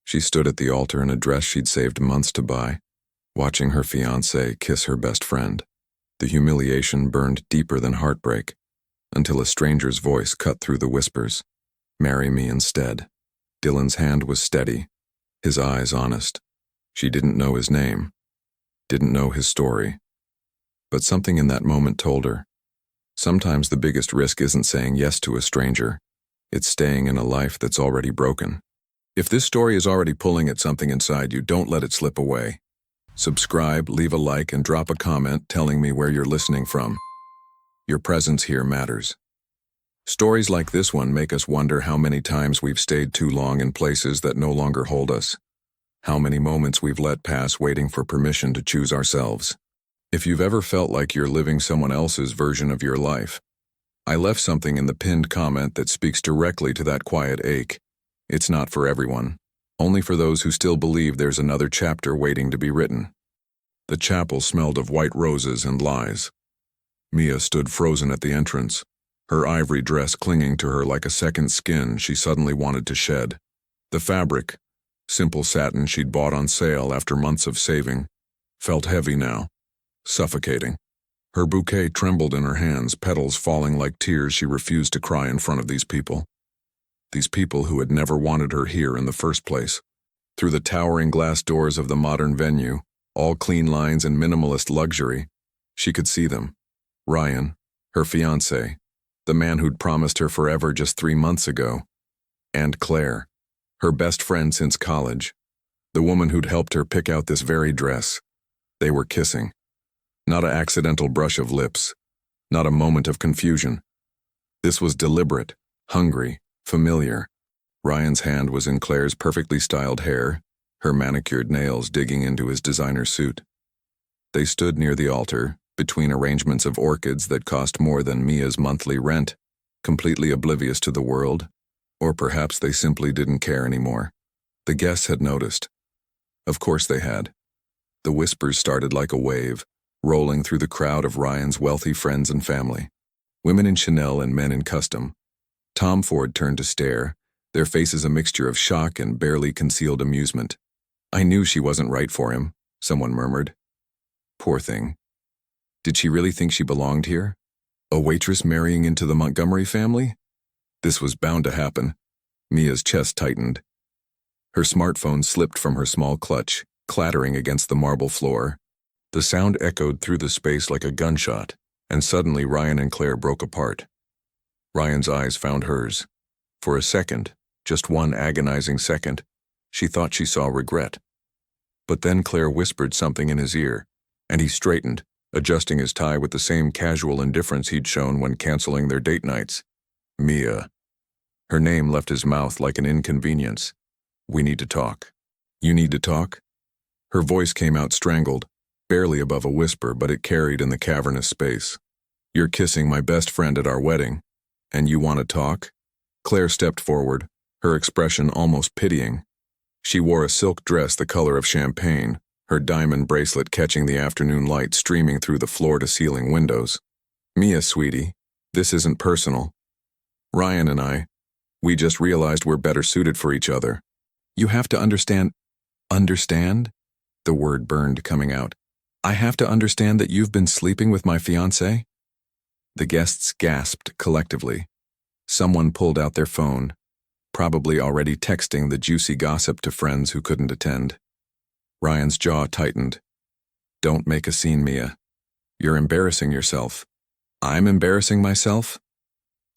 She stood at the altar in a dress she'd saved months to buy, watching her fiancé kiss her best friend. The humiliation burned deeper than heartbreak, until a stranger's voice cut through the whispers. "Marry me instead." Dylan's hand was steady, his eyes honest. She didn't know his name, didn't know his story. But something in that moment told her, sometimes the biggest risk isn't saying yes to a stranger, it's staying in a life that's already broken. If this story is already pulling at something inside you, don't let it slip away. Subscribe, leave a like, and drop a comment telling me where you're listening from. Your presence here matters. Stories like this one make us wonder how many times we've stayed too long in places that no longer hold us. How many moments we've let pass waiting for permission to choose ourselves. If you've ever felt like you're living someone else's version of your life, I left something in the pinned comment that speaks directly to that quiet ache. It's not for everyone, only for those who still believe there's another chapter waiting to be written. The chapel smelled of white roses and lies. Mia stood frozen at the entrance, her ivory dress clinging to her like a second skin she suddenly wanted to shed. The fabric, simple satin she'd bought on sale after months of saving, felt heavy now, suffocating. Her bouquet trembled in her hands, petals falling like tears she refused to cry in front of these people. These people who had never wanted her here in the first place. Through the towering glass doors of the modern venue, all clean lines and minimalist luxury, she could see them. Ryan, her fiancé, the man who'd promised her forever just 3 months ago. And Claire, her best friend since college, the woman who'd helped her pick out this very dress. They were kissing. Not an accidental brush of lips, not a moment of confusion. This was deliberate, hungry, familiar. Ryan's hand was in Claire's perfectly styled hair, her manicured nails digging into his designer suit. They stood near the altar, between arrangements of orchids that cost more than Mia's monthly rent, completely oblivious to the world, or perhaps they simply didn't care anymore. The guests had noticed. Of course they had. The whispers started like a wave, rolling through the crowd of Ryan's wealthy friends and family. Women in Chanel and men in custom. Tom Ford turned to stare, their faces a mixture of shock and barely concealed amusement. "I knew she wasn't right for him," someone murmured. Poor thing. Did she really think she belonged here? A waitress marrying into the Montgomery family? This was bound to happen. Mia's chest tightened. Her smartphone slipped from her small clutch, clattering against the marble floor. The sound echoed through the space like a gunshot, and suddenly Ryan and Claire broke apart. Ryan's eyes found hers. For a second, just one agonizing second, she thought she saw regret. But then Claire whispered something in his ear, and he straightened, adjusting his tie with the same casual indifference he'd shown when canceling their date nights. Mia. Her name left his mouth like an inconvenience. "We need to talk." "You need to talk?" Her voice came out strangled, barely above a whisper, but it carried in the cavernous space. "You're kissing my best friend at our wedding, and you want to talk?" Claire stepped forward, her expression almost pitying. She wore a silk dress the color of champagne, her diamond bracelet catching the afternoon light streaming through the floor-to-ceiling windows. "Mia, sweetie, this isn't personal. Ryan and I, we just realized we're better suited for each other. You have to understand." "Understand?" The word burned coming out. "I have to understand that you've been sleeping with my fiancé?" The guests gasped collectively. Someone pulled out their phone, probably already texting the juicy gossip to friends who couldn't attend. Ryan's jaw tightened. "Don't make a scene, Mia. You're embarrassing yourself." "I'm embarrassing myself?"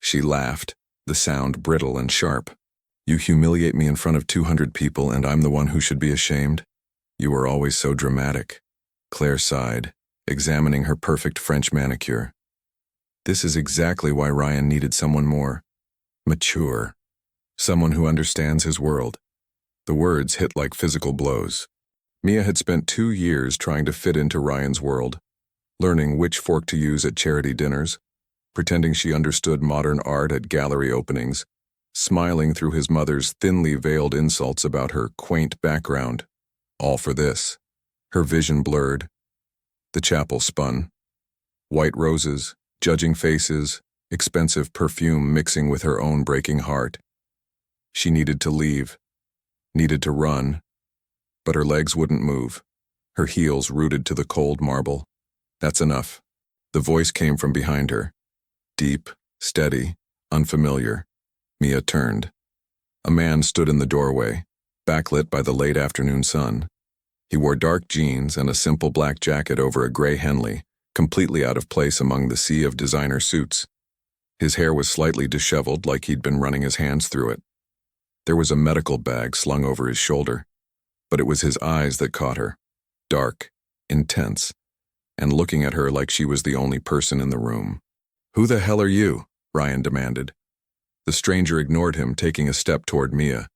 She laughed, the sound brittle and sharp. "You humiliate me in front of 200 people and I'm the one who should be ashamed? You were always so dramatic." Claire sighed, examining her perfect French manicure. This is exactly why Ryan needed someone more mature. Someone who understands his world. The words hit like physical blows. Mia had spent 2 years trying to fit into Ryan's world, learning which fork to use at charity dinners, pretending she understood modern art at gallery openings, smiling through his mother's thinly veiled insults about her quaint background. All for this. Her vision blurred. The chapel spun. White roses, judging faces, expensive perfume mixing with her own breaking heart. She needed to leave. needed to run, but her legs wouldn't move, her heels rooted to the cold marble. That's enough. The voice came from behind her. Deep, steady, unfamiliar. Mia turned. A man stood in the doorway, backlit by the late afternoon sun. He wore dark jeans and a simple black jacket over a gray Henley, completely out of place among the sea of designer suits. His hair was slightly disheveled, like he'd been running his hands through it. There was a medical bag slung over his shoulder, but it was his eyes that caught her, dark, intense, and looking at her like she was the only person in the room. "Who the hell are you?" Ryan demanded. The stranger ignored him, taking a step toward Mia.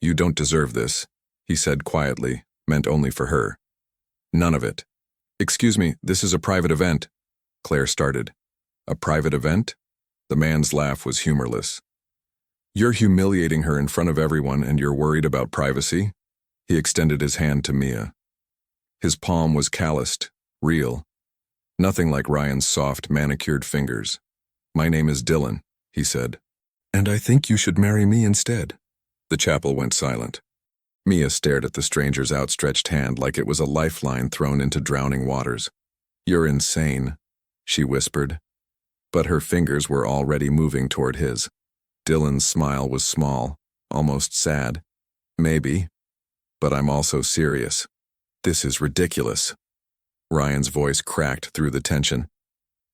"You don't deserve this," he said quietly, meant only for her. "None of it." "Excuse me, this is a private event," Claire started. "A private event?" The man's laugh was humorless. "You're humiliating her in front of everyone and you're worried about privacy?" He extended his hand to Mia. His palm was calloused, real. Nothing like Ryan's soft, manicured fingers. "My name is Dylan," he said. "And I think you should marry me instead." The chapel went silent. Mia stared at the stranger's outstretched hand like it was a lifeline thrown into drowning waters. "You're insane," she whispered. But her fingers were already moving toward his. Dylan's smile was small, almost sad. "Maybe, but I'm also serious. This is ridiculous." Ryan's voice cracked through the tension.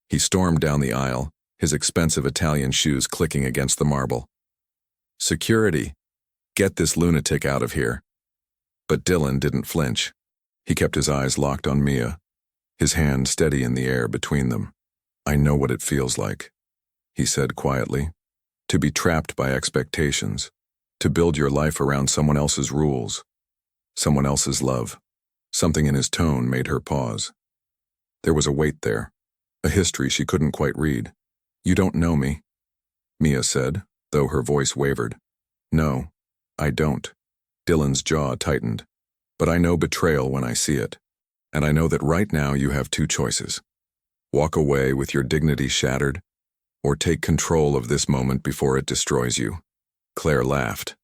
He stormed down the aisle, his expensive Italian shoes clicking against the marble. "Security! Get this lunatic out of here." But Dylan didn't flinch. He kept his eyes locked on Mia, his hand steady in the air between them. "I know what it feels like," he said quietly. "To be trapped by expectations, to build your life around someone else's rules, someone else's love." Something in his tone made her pause. There was a weight there, a history she couldn't quite read. "You don't know me," Mia said, though her voice wavered. "No, I don't." Dylan's jaw tightened. "But I know betrayal when I see it. And I know that right now you have two choices. Walk away with your dignity shattered, or take control of this moment before it destroys you." Claire laughed.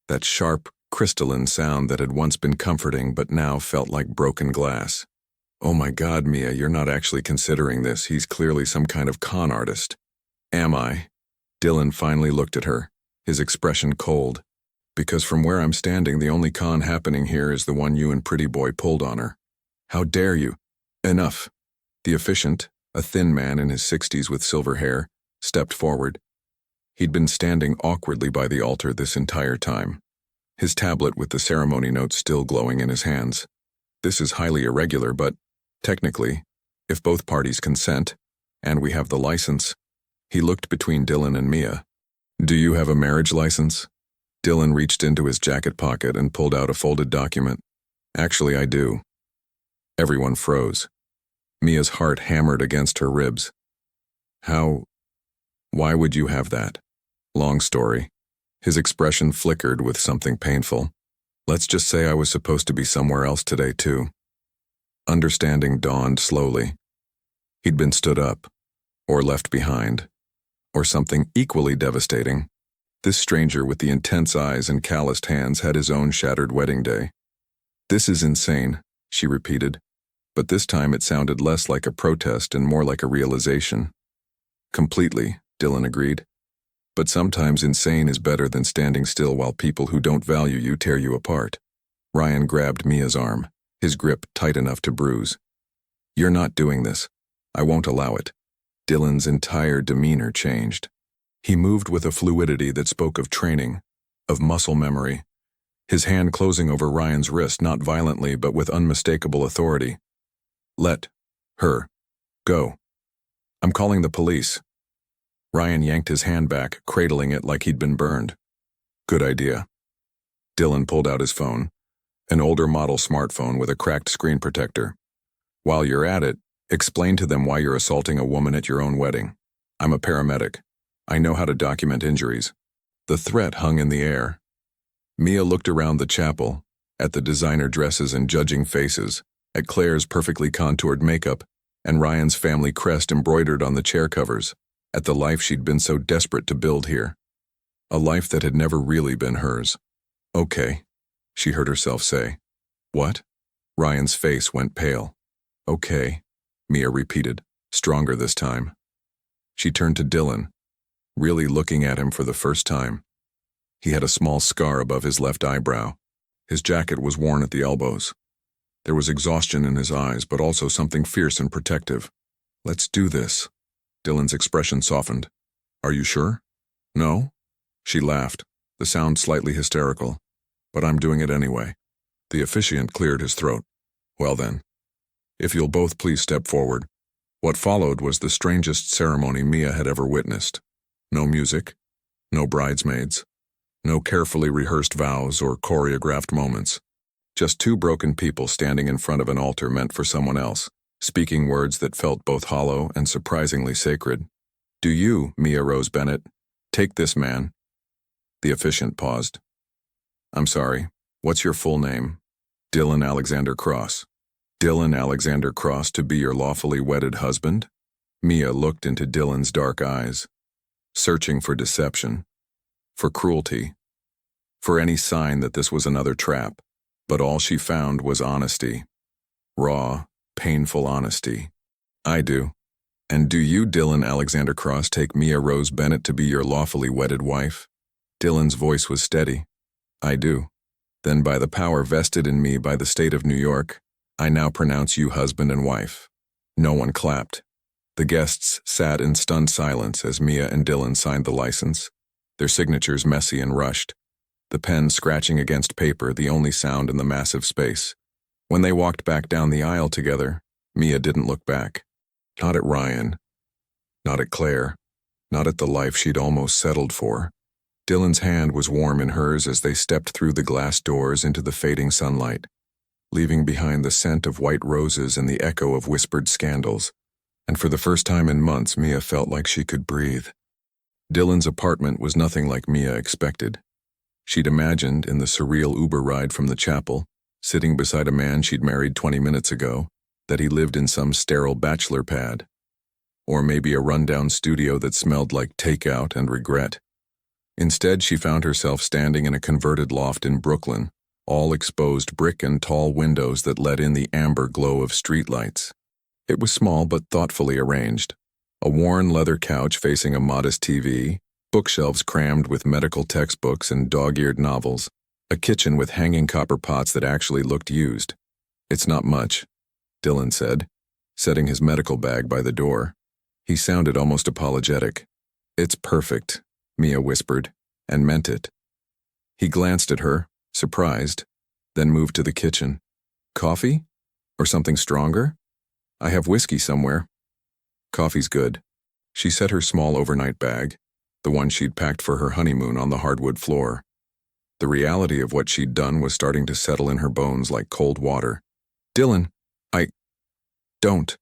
That sharp, crystalline sound that had once been comforting but now felt like broken glass. "Oh my God, Mia, you're not actually considering this. He's clearly some kind of con artist." "Am I?" Dylan finally looked at her, his expression cold. "Because from where I'm standing, the only con happening here is the one you and Pretty Boy pulled on her." "How dare you?" "Enough." The officiant, a thin man in his 60s with silver hair, stepped forward. He'd been standing awkwardly by the altar this entire time, his tablet with the ceremony notes still glowing in his hands. "This is highly irregular, but, technically, if both parties consent, and we have the license." He looked between Dylan and Mia. "Do you have a marriage license?" Dylan reached into his jacket pocket and pulled out a folded document. "Actually, I do." Everyone froze. Mia's heart hammered against her ribs. Why would you have that?" "Long story." His expression flickered with something painful. "Let's just say I was supposed to be somewhere else today, too." Understanding dawned slowly. He'd been stood up, or left behind, or something equally devastating. This stranger with the intense eyes and calloused hands had his own shattered wedding day. "This is insane," she repeated, but this time it sounded less like a protest and more like a realization. "Completely," Dylan agreed. "But sometimes insane is better than standing still while people who don't value you tear you apart." Ryan grabbed Mia's arm, his grip tight enough to bruise. "You're not doing this. I won't allow it." Dylan's entire demeanor changed. He moved with a fluidity that spoke of training, of muscle memory, his hand closing over Ryan's wrist not violently but with unmistakable authority. "Let her go. I'm calling the police." Ryan yanked his hand back, cradling it like he'd been burned. "Good idea." Dylan pulled out his phone, an older model smartphone with a cracked screen protector. "While you're at it, explain to them why you're assaulting a woman at your own wedding. I'm a paramedic. I know how to document injuries." The threat hung in the air. Mia looked around the chapel, at the designer dresses and judging faces, at Claire's perfectly contoured makeup, and Ryan's family crest embroidered on the chair covers, at the life she'd been so desperate to build here. A life that had never really been hers. "Okay," she heard herself say. What? Ryan's face went pale. Okay, Mia repeated, stronger this time. She turned to Dylan, really looking at him for the first time. He had a small scar above his left eyebrow. His jacket was worn at the elbows. There was exhaustion in his eyes, but also something fierce and protective. Let's do this. Dylan's expression softened. Are you sure? No? She laughed, the sound slightly hysterical. But I'm doing it anyway. The officiant cleared his throat. Well then, if you'll both please step forward. What followed was the strangest ceremony Mia had ever witnessed. No music, no bridesmaids, no carefully rehearsed vows or choreographed moments. Just two broken people standing in front of an altar meant for someone else, speaking words that felt both hollow and surprisingly sacred. Do you, Mia Rose Bennett, take this man? The officiant paused. I'm sorry, what's your full name? Dylan Alexander Cross. Dylan Alexander Cross to be your lawfully wedded husband? Mia looked into Dylan's dark eyes, searching for deception, for cruelty, for any sign that this was another trap. But all she found was honesty. Raw, painful honesty. I do. And do you, Dylan Alexander Cross, take Mia Rose Bennett to be your lawfully wedded wife? Dylan's voice was steady. I do. Then by the power vested in me by the state of New York, I now pronounce you husband and wife. No one clapped. The guests sat in stunned silence as Mia and Dylan signed the license, their signatures messy and rushed, the pen scratching against paper, the only sound in the massive space. When they walked back down the aisle together, Mia didn't look back. Not at Ryan, not at Claire, not at the life she'd almost settled for. Dylan's hand was warm in hers as they stepped through the glass doors into the fading sunlight, leaving behind the scent of white roses and the echo of whispered scandals. And for the first time in months, Mia felt like she could breathe. Dylan's apartment was nothing like Mia expected. She'd imagined, in the surreal Uber ride from the chapel, sitting beside a man she'd married 20 minutes ago, that he lived in some sterile bachelor pad. Or maybe a rundown studio that smelled like takeout and regret. Instead, she found herself standing in a converted loft in Brooklyn, all exposed brick and tall windows that let in the amber glow of streetlights. It was small but thoughtfully arranged. A worn leather couch facing a modest TV, bookshelves crammed with medical textbooks and dog-eared novels, a kitchen with hanging copper pots that actually looked used. It's not much, Dylan said, setting his medical bag by the door. He sounded almost apologetic. It's perfect, Mia whispered, and meant it. He glanced at her, surprised, then moved to the kitchen. Coffee? Or something stronger? I have whiskey somewhere. Coffee's good. She set her small overnight bag, the one she'd packed for her honeymoon, on the hardwood floor. The reality of what she'd done was starting to settle in her bones like cold water. Dylan, don't.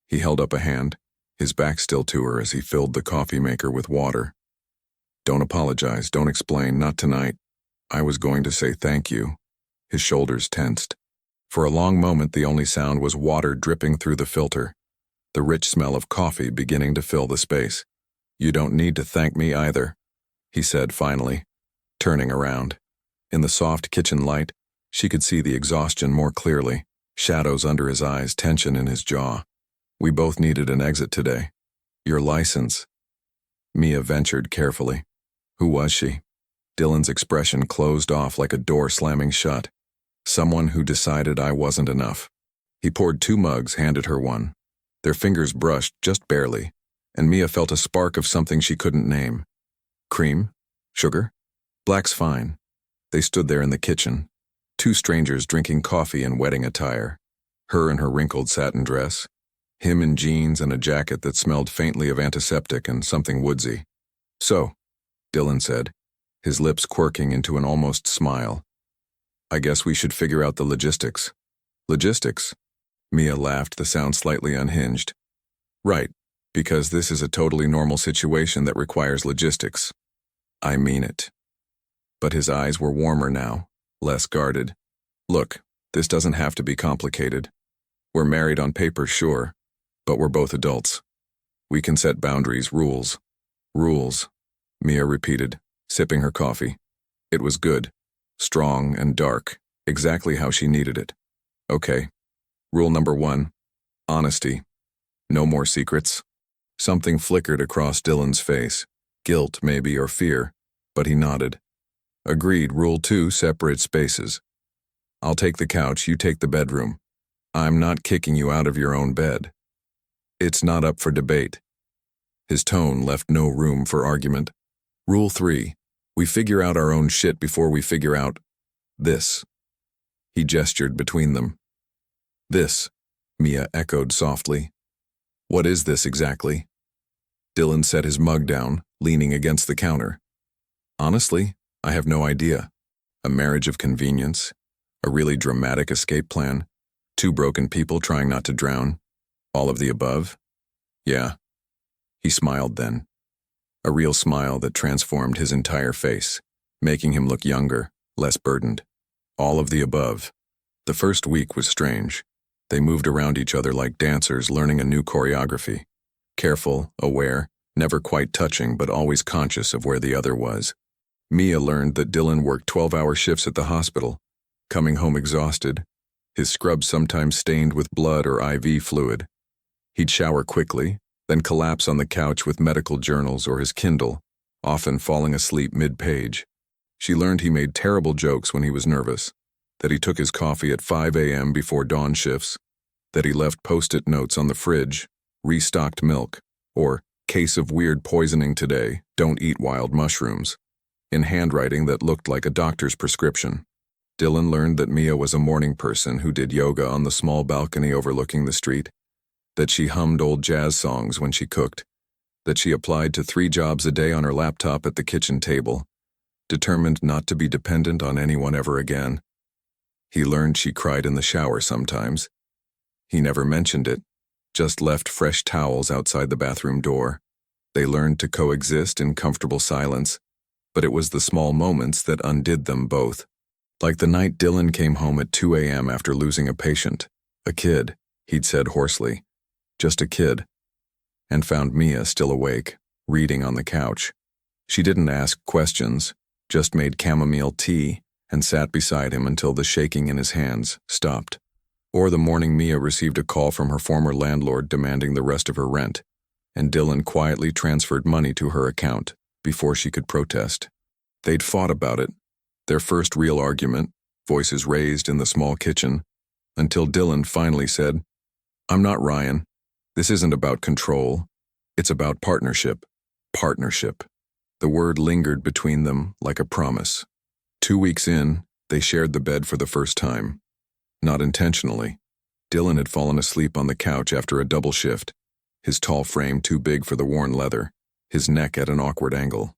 He held up a hand, his back still to her as he filled the coffee maker with water. Don't apologize, don't explain, not tonight. I was going to say thank you. His shoulders tensed. For a long moment, the only sound was water dripping through the filter, the rich smell of coffee beginning to fill the space. You don't need to thank me either, he said finally, turning around. In the soft kitchen light, she could see the exhaustion more clearly, shadows under his eyes, tension in his jaw. We both needed an exit today. Your license. Mia ventured carefully. Who was she? Dylan's expression closed off like a door slamming shut. Someone who decided I wasn't enough. He poured 2 mugs, handed her one. Their fingers brushed just barely, and Mia felt a spark of something she couldn't name. Cream? Sugar? Black's fine. They stood there in the kitchen, 2 strangers drinking coffee in wedding attire. Her in her wrinkled satin dress, him in jeans and a jacket that smelled faintly of antiseptic and something woodsy. So, Dylan said, his lips quirking into an almost smile. I guess we should figure out the logistics. Logistics? Mia laughed, the sound slightly unhinged. Right, because this is a totally normal situation that requires logistics. I mean it. But his eyes were warmer now, less guarded. Look, this doesn't have to be complicated. We're married on paper, sure, but we're both adults. We can set boundaries, rules. Rules, Mia repeated, sipping her coffee. It was good, strong and dark, exactly how she needed it. Okay. Rule number 1. Honesty. No more secrets. Something flickered across Dylan's face. Guilt, maybe, or fear, but he nodded. Agreed. Rule 2. Separate spaces. I'll take the couch, you take the bedroom. I'm not kicking you out of your own bed. It's not up for debate. His tone left no room for argument. Rule 3. We figure out our own shit before we figure out this. He gestured between them. This, Mia echoed softly. What is this exactly? Dylan set his mug down, leaning against the counter. Honestly, I have no idea. A marriage of convenience? A really dramatic escape plan? 2 broken people trying not to drown? All of the above? Yeah. He smiled then. A real smile that transformed his entire face, making him look younger, less burdened. All of the above. The first week was strange. They moved around each other like dancers learning a new choreography. Careful, aware, never quite touching but always conscious of where the other was. Mia learned that Dylan worked 12-hour shifts at the hospital, coming home exhausted, his scrub sometimes stained with blood or IV fluid. He'd shower quickly, then collapse on the couch with medical journals or his Kindle, often falling asleep mid-page. She learned he made terrible jokes when he was nervous, that he took his coffee at 5 a.m. before dawn shifts, that he left post-it notes on the fridge, restocked milk, or case of weird poisoning today, don't eat wild mushrooms, in handwriting that looked like a doctor's prescription. Dylan learned that Mia was a morning person who did yoga on the small balcony overlooking the street, that she hummed old jazz songs when she cooked, that she applied to 3 jobs a day on her laptop at the kitchen table, determined not to be dependent on anyone ever again. He learned she cried in the shower sometimes. He never mentioned it, just left fresh towels outside the bathroom door. They learned to coexist in comfortable silence, but it was the small moments that undid them both. Like the night Dylan came home at 2 a.m. after losing a patient, a kid, he'd said hoarsely, just a kid, and found Mia still awake, reading on the couch. She didn't ask questions, just made chamomile tea and sat beside him until the shaking in his hands stopped. Or the morning Mia received a call from her former landlord demanding the rest of her rent, and Dylan quietly transferred money to her account before she could protest. They'd fought about it, their first real argument, voices raised in the small kitchen, until Dylan finally said, "I'm not Ryan. This isn't about control. It's about partnership. Partnership." The word lingered between them like a promise. 2 weeks in, they shared the bed for the first time. Not intentionally. Dylan had fallen asleep on the couch after a double shift, his tall frame too big for the worn leather, his neck at an awkward angle.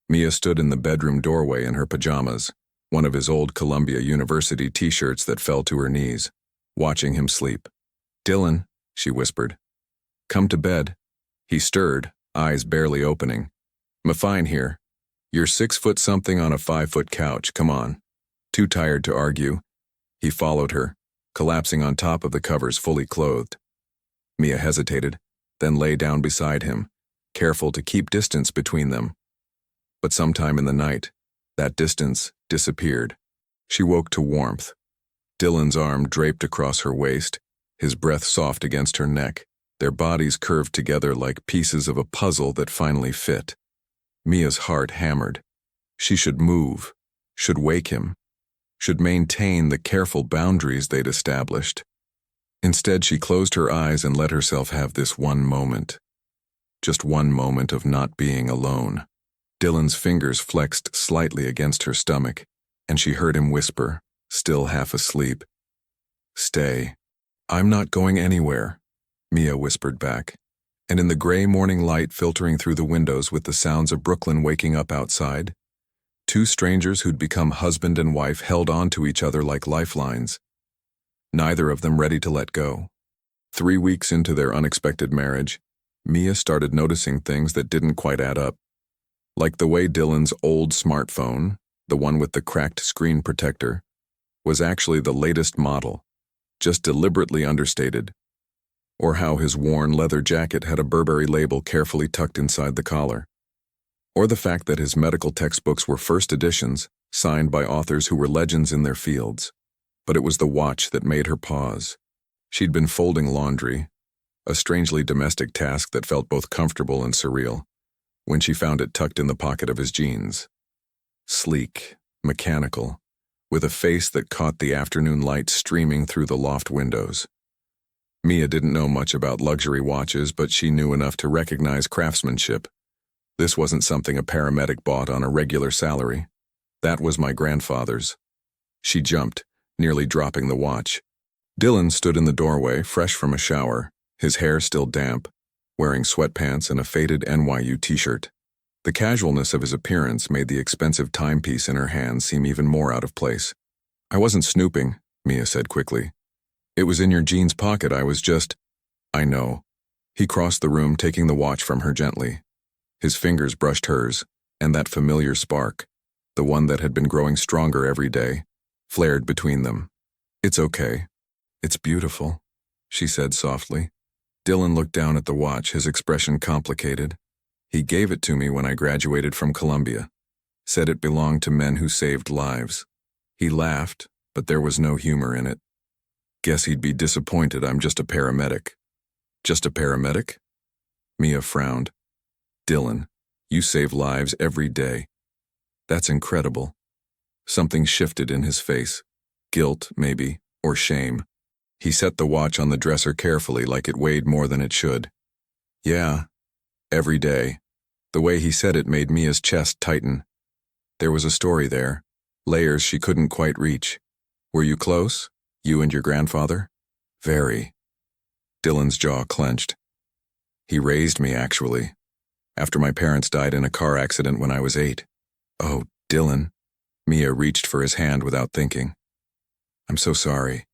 Mia stood in the bedroom doorway in her pajamas, one of his old Columbia University t-shirts that fell to her knees, watching him sleep. "Dylan," she whispered. "Come to bed." He stirred, eyes barely opening. "Fine here. You're 6-foot-something on a 5-foot couch, come on." Too tired to argue, he followed her, collapsing on top of the covers fully clothed. Mia hesitated, then lay down beside him, careful to keep distance between them. But sometime in the night, that distance disappeared. She woke to warmth. Dylan's arm draped across her waist, his breath soft against her neck, their bodies curved together like pieces of a puzzle that finally fit. Mia's heart hammered. She should move, should wake him, should maintain the careful boundaries they'd established. Instead, she closed her eyes and let herself have this one moment. Just one moment of not being alone. Dylan's fingers flexed slightly against her stomach, and she heard him whisper, still half asleep, "Stay." "I'm not going anywhere," Mia whispered back. And in the gray morning light filtering through the windows with the sounds of Brooklyn waking up outside, 2 strangers who'd become husband and wife held on to each other like lifelines, neither of them ready to let go. 3 weeks into their unexpected marriage, Mia started noticing things that didn't quite add up. Like the way Dylan's old smartphone, the one with the cracked screen protector, was actually the latest model, just deliberately understated. Or how his worn leather jacket had a Burberry label carefully tucked inside the collar. Or the fact that his medical textbooks were first editions, signed by authors who were legends in their fields. But it was the watch that made her pause. She'd been folding laundry, a strangely domestic task that felt both comfortable and surreal, when she found it tucked in the pocket of his jeans. Sleek, mechanical, with a face that caught the afternoon light streaming through the loft windows. Mia didn't know much about luxury watches, but she knew enough to recognize craftsmanship. This wasn't something a paramedic bought on a regular salary. That was my grandfather's. She jumped, nearly dropping the watch. Dylan stood in the doorway, fresh from a shower, his hair still damp, wearing sweatpants and a faded NYU t-shirt. The casualness of his appearance made the expensive timepiece in her hand seem even more out of place. "I wasn't snooping," Mia said quickly. "It was in your jeans pocket. I was just—" "I know." He crossed the room, taking the watch from her gently. His fingers brushed hers, and that familiar spark, the one that had been growing stronger every day, flared between them. "It's okay. It's beautiful," she said softly. Dylan looked down at the watch, his expression complicated. "He gave it to me when I graduated from Columbia. Said it belonged to men who saved lives." He laughed, but there was no humor in it. "Guess he'd be disappointed I'm just a paramedic." "Just a paramedic?" Mia frowned. "Dylan, you save lives every day." "That's incredible." Something shifted in his face. Guilt, maybe, or shame. He set the watch on the dresser carefully, like it weighed more than it should. "Yeah, every day." The way he said it made Mia's chest tighten. There was a story there, layers she couldn't quite reach. "Were you close? You and your grandfather?" "Very." Dylan's jaw clenched. "He raised me, actually, after my parents died in a car accident when I was 8. "Oh, Dylan." Mia reached for his hand without thinking. "I'm so sorry."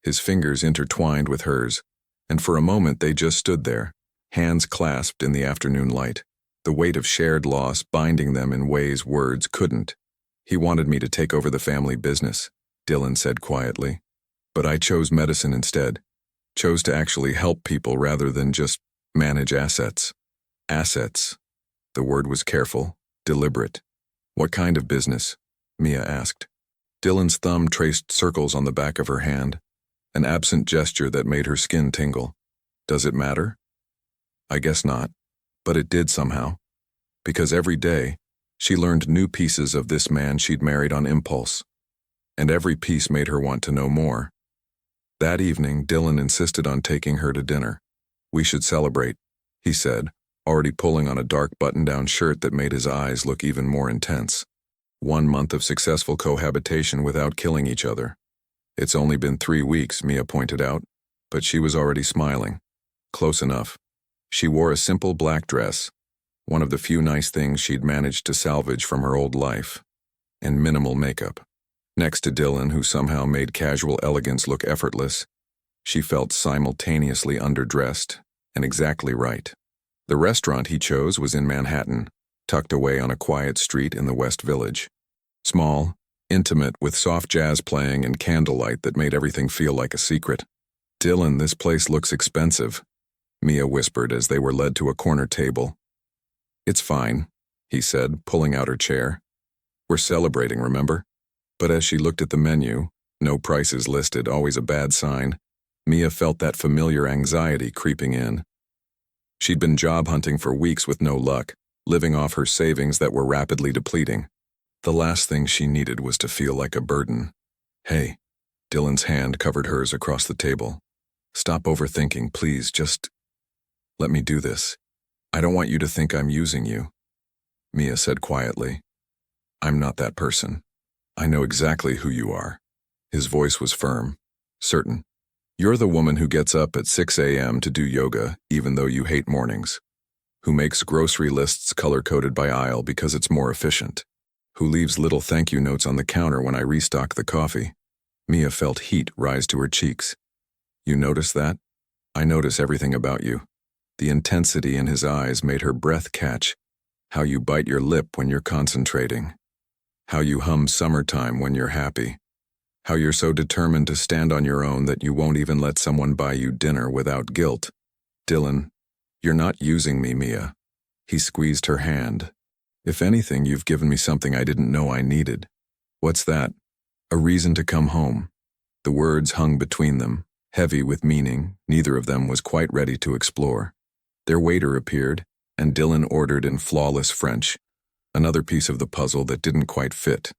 His fingers intertwined with hers, and for a moment they just stood there, hands clasped in the afternoon light, the weight of shared loss binding them in ways words couldn't. "He wanted me to take over the family business," Dylan said quietly. "But I chose medicine instead. Chose to actually help people rather than just manage assets." "Assets." The word was careful, deliberate. "What kind of business?" Mia asked. Dylan's thumb traced circles on the back of her hand, an absent gesture that made her skin tingle. "Does it matter?" "I guess not. But it did somehow. Because every day, she learned new pieces of this man she'd married on impulse. And every piece made her want to know more. That evening, Dylan insisted on taking her to dinner. "We should celebrate," he said, already pulling on a dark button-down shirt that made his eyes look even more intense. 1 month of successful cohabitation without killing each other. "It's only been 3 weeks, Mia pointed out, but she was already smiling. Close enough. She wore a simple black dress, one of the few nice things she'd managed to salvage from her old life, and minimal makeup. Next to Dylan, who somehow made casual elegance look effortless, she felt simultaneously underdressed and exactly right. The restaurant he chose was in Manhattan, tucked away on a quiet street in the West Village. Small, intimate, with soft jazz playing and candlelight that made everything feel like a secret. "Dylan, this place looks expensive," Mia whispered as they were led to a corner table. "It's fine," he said, pulling out her chair. "We're celebrating, remember?" But as she looked at the menu, no prices listed, always a bad sign, Mia felt that familiar anxiety creeping in. She'd been job hunting for weeks with no luck, living off her savings that were rapidly depleting. The last thing she needed was to feel like a burden. "Hey," Dylan's hand covered hers across the table. "Stop overthinking, please, just let me do this. I don't want you to think I'm using you," Mia said quietly. "I'm not that person. I know exactly who you are." His voice was firm, certain. "You're the woman who gets up at 6 a.m. to do yoga even though you hate mornings. Who makes grocery lists color-coded by aisle because it's more efficient. Who leaves little thank you notes on the counter when I restock the coffee." Mia felt heat rise to her cheeks. "You notice that?" "I notice everything about you." The intensity in his eyes made her breath catch. "How you bite your lip when you're concentrating. How you hum summertime when you're happy. How you're so determined to stand on your own that you won't even let someone buy you dinner without guilt." "Dylan, you're not using me, Mia." He squeezed her hand. "If anything, you've given me something I didn't know I needed." "What's that?" "A reason to come home." The words hung between them, heavy with meaning neither of them was quite ready to explore. Their waiter appeared, and Dylan ordered in flawless French, another piece of the puzzle that didn't quite fit.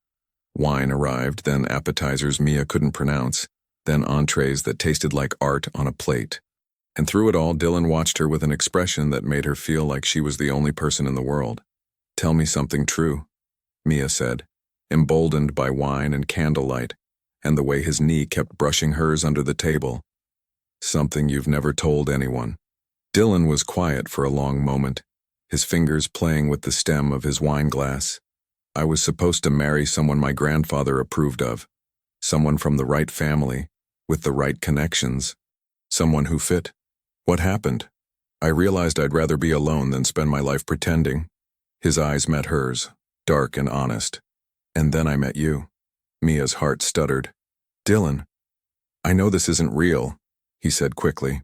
Wine arrived, then appetizers Mia couldn't pronounce, then entrees that tasted like art on a plate. And through it all, Dylan watched her with an expression that made her feel like she was the only person in the world. "Tell me something true," Mia said, emboldened by wine and candlelight, and the way his knee kept brushing hers under the table. "Something you've never told anyone." Dylan was quiet for a long moment, his fingers playing with the stem of his wine glass. "I was supposed to marry someone my grandfather approved of, someone from the right family, with the right connections, someone who fit. What happened? I realized I'd rather be alone than spend my life pretending." His eyes met hers, dark and honest. "And then I met you." Mia's heart stuttered. "Dylan, I know this isn't real," he said quickly.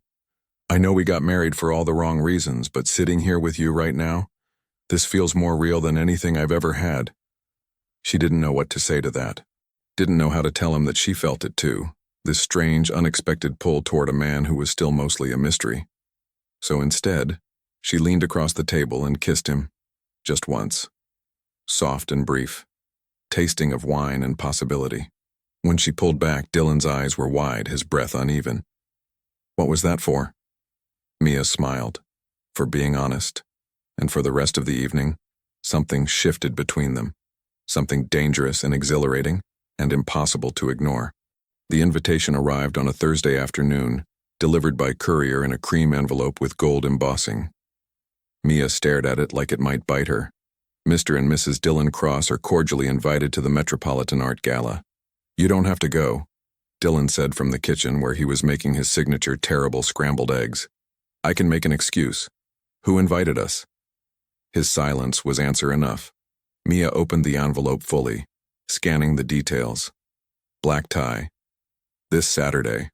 "I know we got married for all the wrong reasons, but sitting here with you right now, this feels more real than anything I've ever had." She didn't know what to say to that. Didn't know how to tell him that she felt it too, this strange, unexpected pull toward a man who was still mostly a mystery. So instead, she leaned across the table and kissed him, just once. Soft and brief, tasting of wine and possibility. When she pulled back, Dylan's eyes were wide, his breath uneven. "What was that for?" Mia smiled. "For being honest." And for the rest of the evening, something shifted between them. Something dangerous and exhilarating, and impossible to ignore. The invitation arrived on a Thursday afternoon, delivered by courier in a cream envelope with gold embossing. Mia stared at it like it might bite her. "Mr. and Mrs. Dylan Cross are cordially invited to the Metropolitan Art Gala." "You don't have to go," Dylan said from the kitchen where he was making his signature terrible scrambled eggs. "I can make an excuse. Who invited us?" His silence was answer enough. Mia opened the envelope fully, scanning the details. Black tie. This Saturday.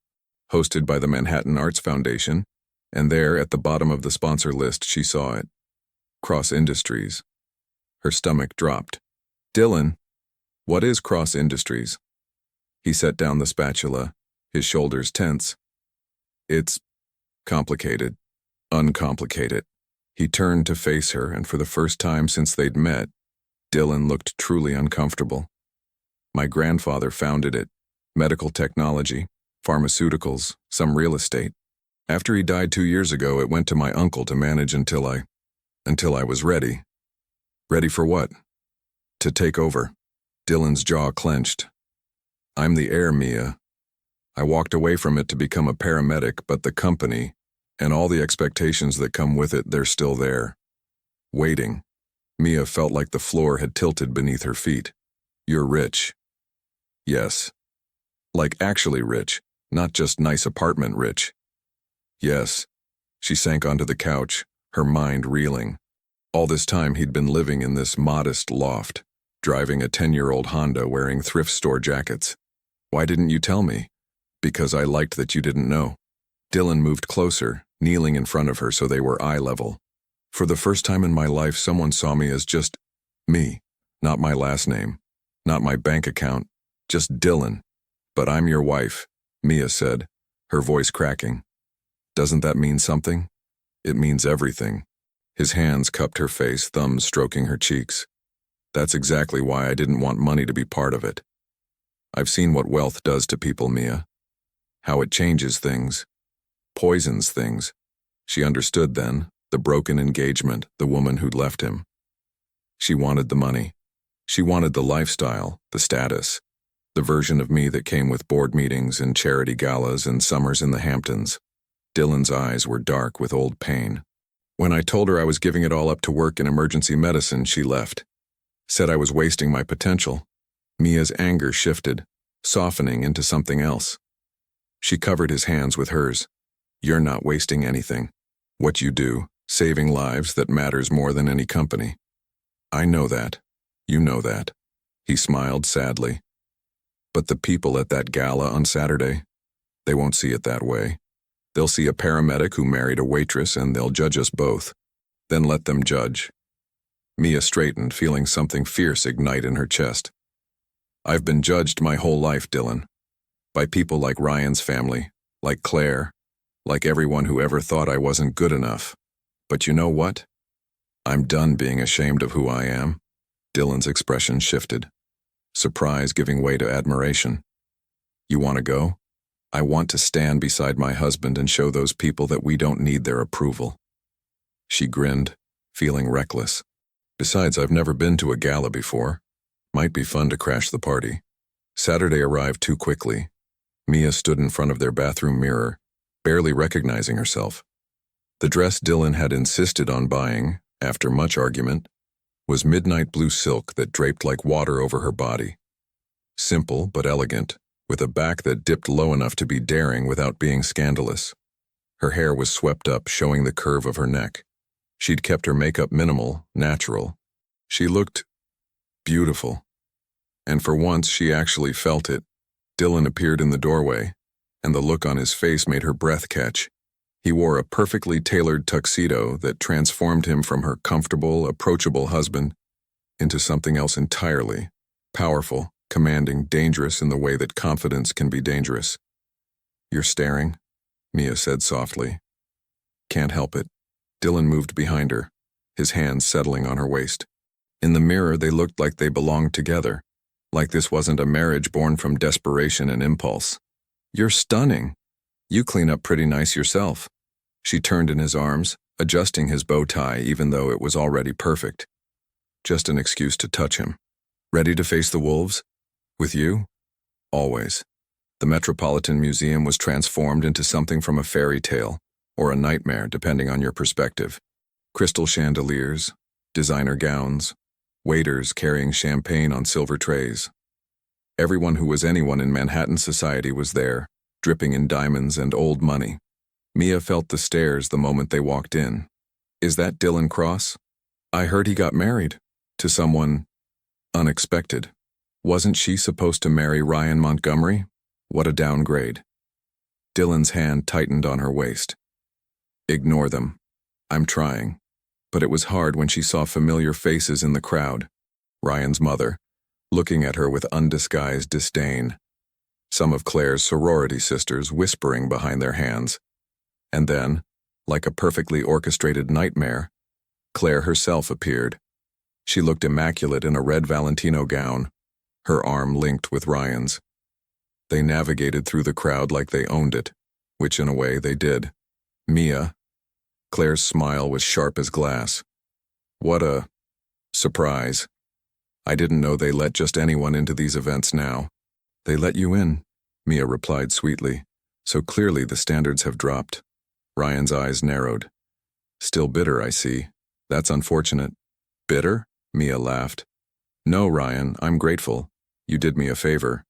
Hosted by the Manhattan Arts Foundation, and there at the bottom of the sponsor list she saw it. Cross Industries. Her stomach dropped. "Dylan, what is Cross Industries?" He set down the spatula, his shoulders tense. "It's complicated. Uncomplicated." He turned to face her, and for the first time since they'd met, Dylan looked truly uncomfortable. "My grandfather founded it. Medical technology, pharmaceuticals, some real estate. After he died 2 years ago, it went to my uncle to manage until I was ready." "Ready for what?" "To take over." Dylan's jaw clenched. "I'm the heir, Mia. I walked away from it to become a paramedic, but the company, and all the expectations that come with it, they're still there. Waiting." Mia felt like the floor had tilted beneath her feet. "You're rich." "Yes." "Like actually rich, not just nice apartment rich." "Yes." She sank onto the couch, her mind reeling. All this time he'd been living in this modest loft, driving a 10-year-old Honda wearing thrift store jackets. "Why didn't you tell me?" "Because I liked that you didn't know." Dylan moved closer, kneeling in front of her so they were eye level. "For the first time in my life, someone saw me as just me, not my last name, not my bank account, just Dylan. But I'm your wife," Mia said, her voice cracking. "Doesn't that mean something?" "It means everything." His hands cupped her face, thumbs stroking her cheeks. "That's exactly why I didn't want money to be part of it. I've seen what wealth does to people, Mia. How it changes things, poisons things." She understood then, the broken engagement, the woman who'd left him. She wanted the money. She wanted the lifestyle, the status, the version of me that came with board meetings and charity galas and summers in the Hamptons. Dylan's eyes were dark with old pain. "When I told her I was giving it all up to work in emergency medicine, she left. Said I was wasting my potential." Mia's anger shifted, softening into something else. She covered his hands with hers. "You're not wasting anything. What you do, saving lives, that matters more than any company. I know that. You know that." He smiled sadly. "But the people at that gala on Saturday, they won't see it that way. They'll see a paramedic who married a waitress, and they'll judge us both. Then let them judge." Mia straightened, feeling something fierce ignite in her chest. "I've been judged my whole life, Dylan. By people like Ryan's family, like Claire, like everyone who ever thought I wasn't good enough. But you know what? I'm done being ashamed of who I am. Dylan's expression shifted, surprise giving way to admiration. You want to go? I want to stand beside my husband and show those people that we don't need their approval. She grinned, feeling reckless. Besides, I've never been to a gala before. Might be fun to crash the party. Saturday arrived too quickly. Mia stood in front of their bathroom mirror, barely recognizing herself. The dress Dylan had insisted on buying, after much argument, was midnight blue silk that draped like water over her body. Simple but elegant, with a back that dipped low enough to be daring without being scandalous. Her hair was swept up, showing the curve of her neck. She'd kept her makeup minimal, natural. She looked beautiful. And for once, she actually felt it. Dylan appeared in the doorway, and the look on his face made her breath catch. He wore a perfectly tailored tuxedo that transformed him from her comfortable, approachable husband into something else entirely. Powerful, commanding, dangerous in the way that confidence can be dangerous. "You're staring," Mia said softly. "Can't help it." Dylan moved behind her, his hands settling on her waist. In the mirror, they looked like they belonged together, like this wasn't a marriage born from desperation and impulse. "You're stunning. You clean up pretty nice yourself." She turned in his arms, adjusting his bow tie even though it was already perfect. Just an excuse to touch him. "Ready to face the wolves? With you?" "Always." The Metropolitan Museum was transformed into something from a fairy tale, or a nightmare depending on your perspective. Crystal chandeliers, designer gowns, waiters carrying champagne on silver trays. Everyone who was anyone in Manhattan society was there, dripping in diamonds and old money. Mia felt the stares the moment they walked in. "Is that Dylan Cross? I heard he got married. To someone unexpected. Wasn't she supposed to marry Ryan Montgomery? What a downgrade." Dylan's hand tightened on her waist. "Ignore them. I'm trying." But it was hard when she saw familiar faces in the crowd. Ryan's mother, looking at her with undisguised disdain. Some of Claire's sorority sisters whispering behind their hands. And then, like a perfectly orchestrated nightmare, Claire herself appeared. She looked immaculate in a red Valentino gown, her arm linked with Ryan's. They navigated through the crowd like they owned it, which in a way they did. "Mia." Claire's smile was sharp as glass. "What a surprise. I didn't know they let just anyone into these events now." "They let you in," Mia replied sweetly. "So clearly the standards have dropped." Ryan's eyes narrowed. "Still bitter, I see. That's unfortunate." "Bitter?" Mia laughed. "No, Ryan, I'm grateful. You did me a favor."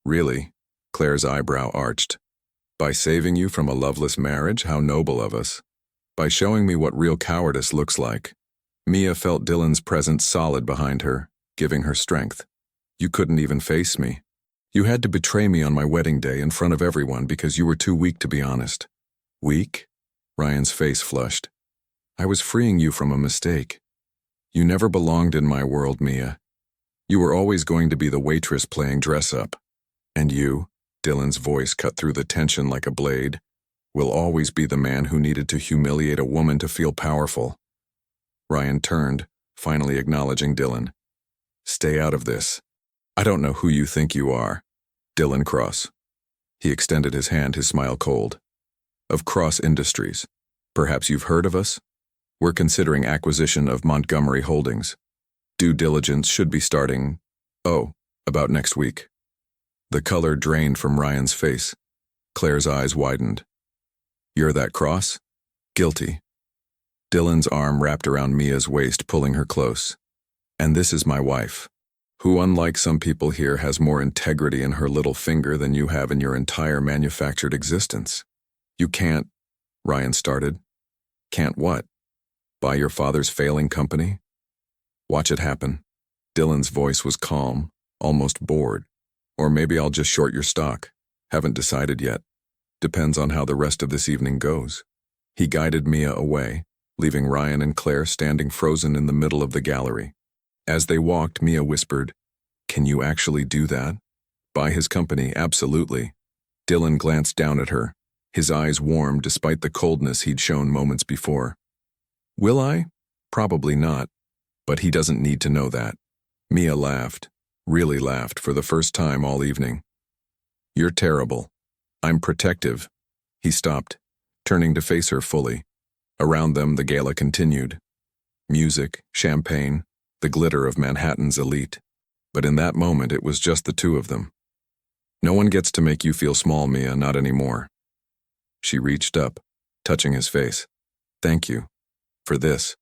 "Really?" Claire's eyebrow arched. "By saving you from a loveless marriage? How noble of us. By showing me what real cowardice looks like." Mia felt Dylan's presence solid behind her, giving her strength. "You couldn't even face me. You had to betray me on my wedding day in front of everyone because you were too weak to be honest." "Weak?" Ryan's face flushed. "I was freeing you from a mistake. You never belonged in my world, Mia. You were always going to be the waitress playing dress-up. And you," Dylan's voice cut through the tension like a blade, "will always be the man who needed to humiliate a woman to feel powerful." Ryan turned, finally acknowledging Dylan. "Stay out of this. I don't know who you think you are." "Dylan Cross." He extended his hand, his smile cold. "Of Cross Industries. Perhaps you've heard of us? We're considering acquisition of Montgomery Holdings. Due diligence should be starting, about next week." The color drained from Ryan's face. Claire's eyes widened. "You're that Cross?" "Guilty." Dylan's arm wrapped around Mia's waist, pulling her close. "And this is my wife, who, unlike some people here, has more integrity in her little finger than you have in your entire manufactured existence." "You can't," Ryan started. "Can't what? Buy your father's failing company?" "Watch it happen." Dylan's voice was calm, almost bored. "Or maybe I'll just short your stock. Haven't decided yet. Depends on how the rest of this evening goes." He guided Mia away, leaving Ryan and Claire standing frozen in the middle of the gallery. As they walked, Mia whispered, "Can you actually do that? By his company, absolutely. Dylan glanced down at her, his eyes warm despite the coldness he'd shown moments before. Will I? Probably not. But he doesn't need to know that. Mia laughed, really laughed for the first time all evening. You're terrible. I'm protective. He stopped, turning to face her fully. Around them, the gala continued. Music, champagne, the glitter of Manhattan's elite. But in that moment, it was just the two of them. No one gets to make you feel small, Mia, not anymore. She reached up, touching his face. Thank you. For this.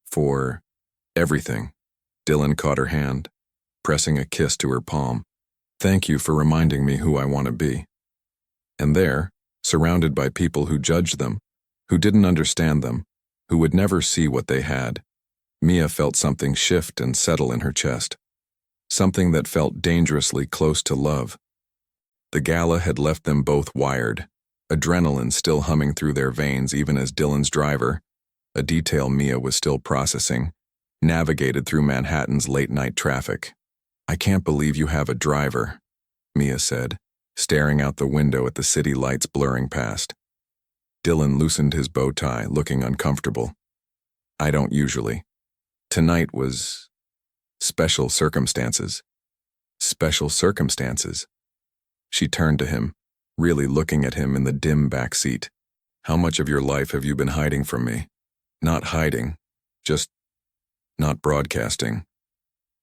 For everything. Dylan caught her hand, pressing a kiss to her palm. Thank you for reminding me who I want to be. And there, surrounded by people who judged them, who didn't understand them, who would never see what they had, Mia felt something shift and settle in her chest. Something that felt dangerously close to love. The gala had left them both wired, adrenaline still humming through their veins even as Dylan's driver, a detail Mia was still processing, navigated through Manhattan's late-night traffic. I can't believe you have a driver, Mia said, staring out the window at the city lights blurring past. Dylan loosened his bow tie, looking uncomfortable. I don't usually. Tonight was special circumstances. Special circumstances. She turned to him, really looking at him in the dim back seat. How much of your life have you been hiding from me? Not hiding, just not broadcasting.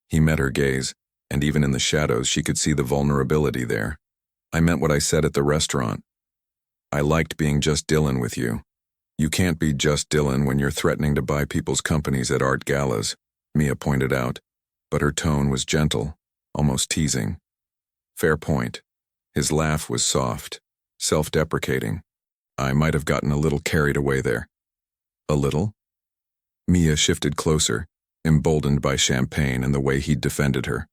He met her gaze, and even in the shadows she could see the vulnerability there. I meant what I said at the restaurant. I liked being just Dylan with you. You can't be just Dylan when you're threatening to buy people's companies at art galas, Mia pointed out, but her tone was gentle, almost teasing. Fair point. His laugh was soft, self-deprecating. I might have gotten a little carried away there. A little? Mia shifted closer, emboldened by champagne and the way he'd defended her.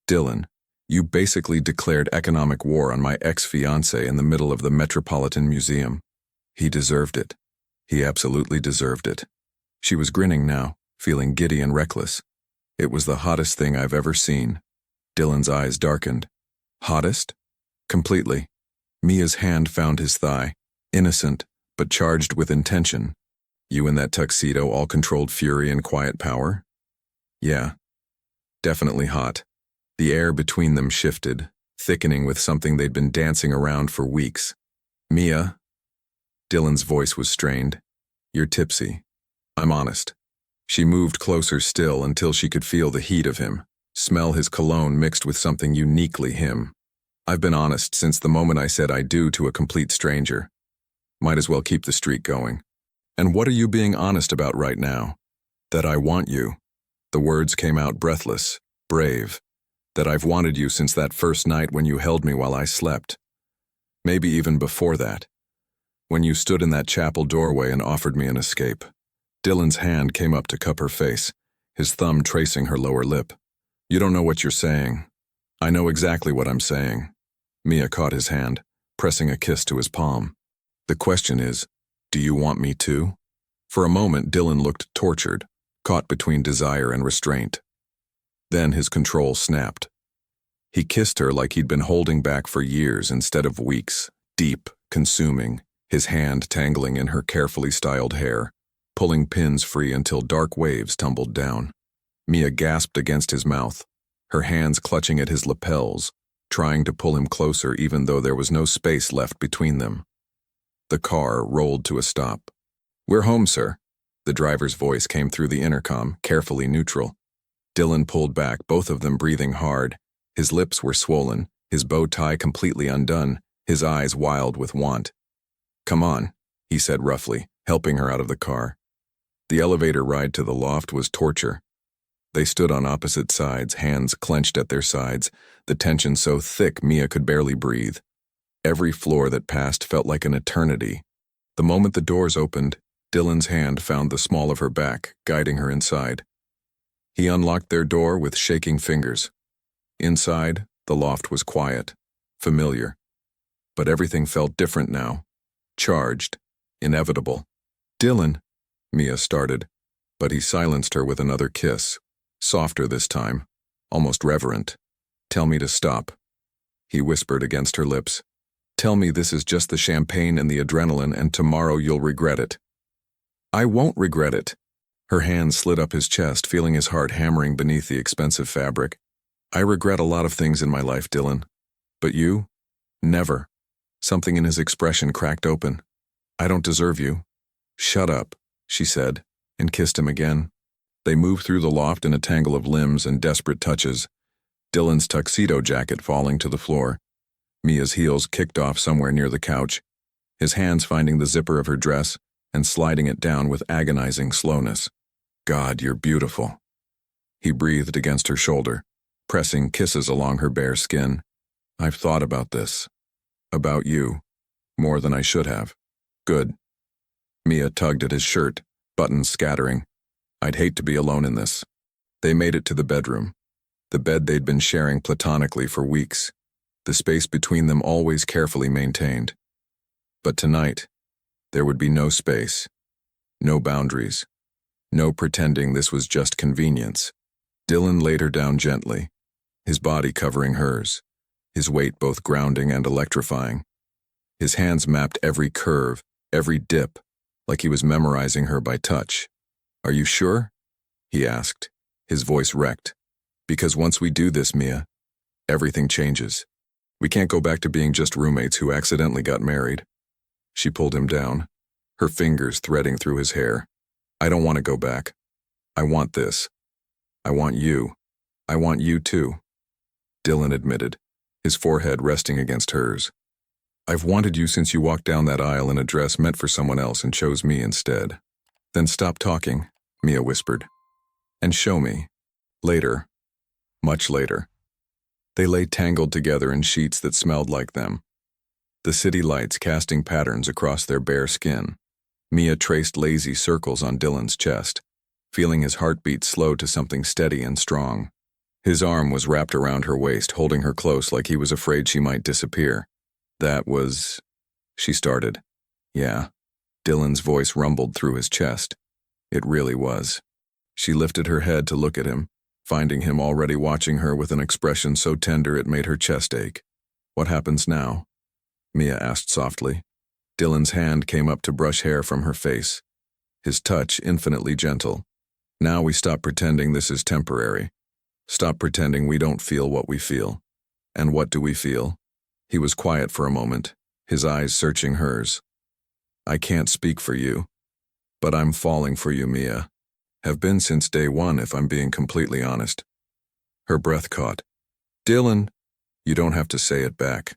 Dylan, you basically declared economic war on my ex-fiancé in the middle of the Metropolitan Museum. He deserved it. He absolutely deserved it. She was grinning now, feeling giddy and reckless. It was the hottest thing I've ever seen. Dylan's eyes darkened. Hottest? Completely. Mia's hand found his thigh, innocent, but charged with intention. You in that tuxedo all controlled fury and quiet power? Yeah. Definitely hot. The air between them shifted, thickening with something they'd been dancing around for weeks. Mia? Dylan's voice was strained. You're tipsy. I'm honest. She moved closer still until she could feel the heat of him, smell his cologne mixed with something uniquely him. I've been honest since the moment I said I do to a complete stranger. Might as well keep the streak going. And what are you being honest about right now? That I want you. The words came out breathless, brave. That I've wanted you since that first night when you held me while I slept. Maybe even before that. When you stood in that chapel doorway and offered me an escape. Dylan's hand came up to cup her face, his thumb tracing her lower lip. You don't know what you're saying. I know exactly what I'm saying. Mia caught his hand, pressing a kiss to his palm. The question is, do you want me to? For a moment, Dylan looked tortured, caught between desire and restraint. Then his control snapped. He kissed her like he'd been holding back for years instead of weeks, deep, consuming, his hand tangling in her carefully styled hair, pulling pins free until dark waves tumbled down. Mia gasped against his mouth, her hands clutching at his lapels, trying to pull him closer even though there was no space left between them. The car rolled to a stop. We're home, sir. The driver's voice came through the intercom, carefully neutral. Dylan pulled back, both of them breathing hard. His lips were swollen, his bow tie completely undone, his eyes wild with want. Come on, he said roughly, helping her out of the car. The elevator ride to the loft was torture. They stood on opposite sides, hands clenched at their sides, the tension so thick Mia could barely breathe. Every floor that passed felt like an eternity. The moment the doors opened, Dylan's hand found the small of her back, guiding her inside. He unlocked their door with shaking fingers. Inside, the loft was quiet, familiar. But everything felt different now. Charged, inevitable. Dylan, Mia started, but he silenced her with another kiss, softer this time, almost reverent. Tell me to stop. he whispered against her lips. Tell me this is just the champagne and the adrenaline, and tomorrow you'll regret it. I won't regret it. Her hand slid up his chest, feeling his heart hammering beneath the expensive fabric. I regret a lot of things in my life, Dylan. But you? Never. Something in his expression cracked open. I don't deserve you. Shut up, she said, and kissed him again. They moved through the loft in a tangle of limbs and desperate touches, Dylan's tuxedo jacket falling to the floor. Mia's heels kicked off somewhere near the couch, his hands finding the zipper of her dress and sliding it down with agonizing slowness. God, you're beautiful. He breathed against her shoulder, pressing kisses along her bare skin. I've thought about this. About you. More than I should have. Good. Mia tugged at his shirt, buttons scattering. I'd hate to be alone in this. They made it to the bedroom. The bed they'd been sharing platonically for weeks. The space between them always carefully maintained. But tonight, there would be no space. No boundaries. No pretending this was just convenience. Dylan laid her down gently, his body covering hers, his weight both grounding and electrifying. His hands mapped every curve, every dip, like he was memorizing her by touch. Are you sure? He asked, his voice wrecked. Because once we do this, Mia, everything changes. We can't go back to being just roommates who accidentally got married. She pulled him down, her fingers threading through his hair. I don't want to go back. I want this. I want you. I want you too. Dylan admitted, his forehead resting against hers. I've wanted you since you walked down that aisle in a dress meant for someone else and chose me instead. Then stop talking, Mia whispered. And show me. Later. Much later. They lay tangled together in sheets that smelled like them. The city lights casting patterns across their bare skin. Mia traced lazy circles on Dylan's chest, feeling his heartbeat slow to something steady and strong. His arm was wrapped around her waist, holding her close like he was afraid she might disappear. That was... She started. Yeah. Dylan's voice rumbled through his chest. It really was. She lifted her head to look at him, finding him already watching her with an expression so tender it made her chest ache. What happens now? Mia asked softly. Dylan's hand came up to brush hair from her face, his touch infinitely gentle. Now we stop pretending this is temporary. Stop pretending we don't feel what we feel. And what do we feel? He was quiet for a moment, his eyes searching hers. I can't speak for you, but I'm falling for you, Mia. Have been since day one, if I'm being completely honest. Her breath caught. Dylan, you don't have to say it back.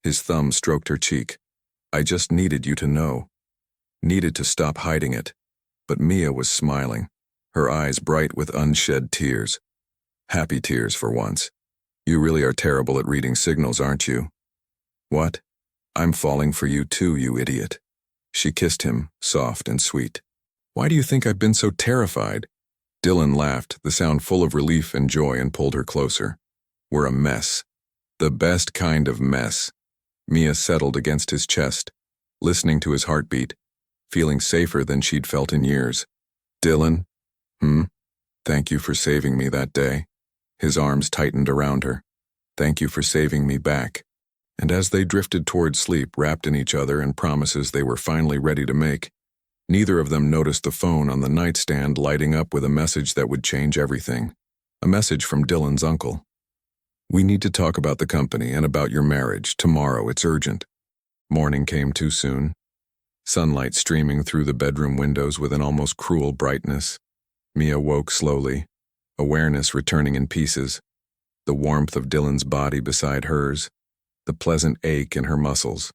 His thumb stroked her cheek. I just needed you to know. Needed to stop hiding it. But Mia was smiling, her eyes bright with unshed tears. Happy tears for once. You really are terrible at reading signals, aren't you? What? I'm falling for you too, you idiot. She kissed him, soft and sweet. Why do you think I've been so terrified? Dylan laughed, the sound full of relief and joy, and pulled her closer. We're a mess. The best kind of mess. Mia settled against his chest, listening to his heartbeat, feeling safer than she'd felt in years. Dylan? Thank you for saving me that day. His arms tightened around her. Thank you for saving me back. And as they drifted toward sleep, wrapped in each other and promises they were finally ready to make, neither of them noticed the phone on the nightstand lighting up with a message that would change everything. A message from Dylan's uncle. We need to talk about the company and about your marriage. Tomorrow, it's urgent. Morning came too soon. Sunlight streaming through the bedroom windows with an almost cruel brightness. Mia woke slowly, awareness returning in pieces. The warmth of Dylan's body beside hers, the pleasant ache in her muscles,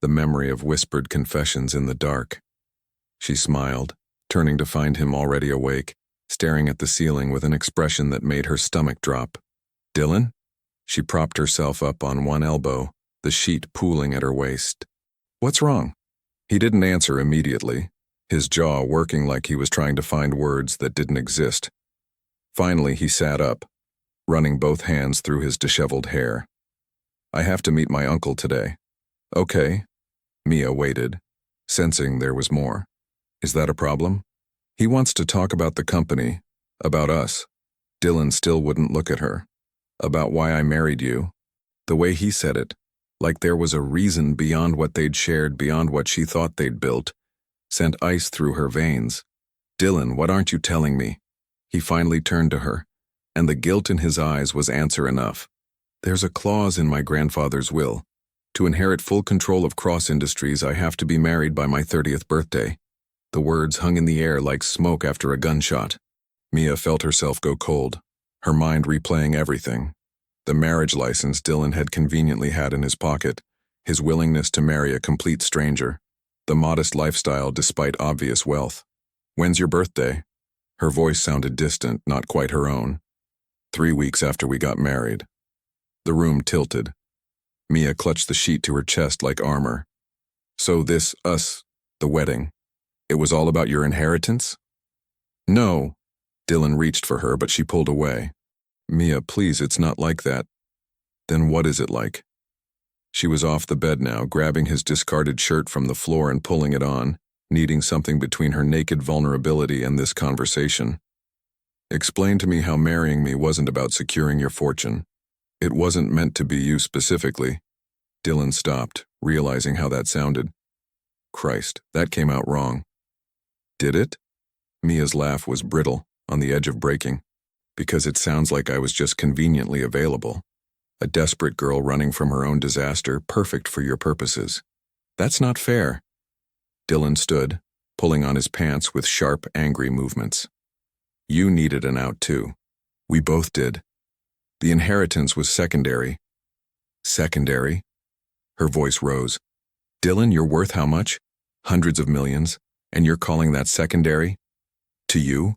the memory of whispered confessions in the dark. She smiled, turning to find him already awake, staring at the ceiling with an expression that made her stomach drop. Dylan? She propped herself up on one elbow, the sheet pooling at her waist. What's wrong? He didn't answer immediately, his jaw working like he was trying to find words that didn't exist. Finally, he sat up, running both hands through his disheveled hair. I have to meet my uncle today. Okay. Mia waited, sensing there was more. Is that a problem? He wants to talk about the company, about us. Dylan still wouldn't look at her. About why I married you. The way he said it, like there was a reason beyond what they'd shared, beyond what she thought they'd built, sent ice through her veins. "Dylan, what aren't you telling me?" He finally turned to her, and the guilt in his eyes was answer enough. "There's a clause in my grandfather's will. To inherit full control of Cross Industries, I have to be married by my 30th birthday." The words hung in the air like smoke after a gunshot. Mia felt herself go cold, her mind replaying everything. The marriage license Dylan had conveniently had in his pocket, his willingness to marry a complete stranger, the modest lifestyle despite obvious wealth. "When's your birthday?" Her voice sounded distant, not quite her own. 3 weeks after we got married." The room tilted. Mia clutched the sheet to her chest like armor. "So this, us, the wedding, it was all about your inheritance?" "No." Dylan reached for her, but she pulled away. "Mia, please, it's not like that." "Then what is it like?" She was off the bed now, grabbing his discarded shirt from the floor and pulling it on, needing something between her naked vulnerability and this conversation. "Explain to me how marrying me wasn't about securing your fortune. It wasn't meant to be you specifically." Dylan stopped, realizing how that sounded. Christ, that came out wrong. "Did it?" Mia's laugh was brittle, on the edge of breaking. "Because it sounds like I was just conveniently available. A desperate girl running from her own disaster, perfect for your purposes. That's not fair." Dylan stood, pulling on his pants with sharp, angry movements. "You needed an out too. We both did. The inheritance was secondary." "Secondary?" Her voice rose. "Dylan, you're worth how much? Hundreds of millions, and you're calling that secondary? To you?"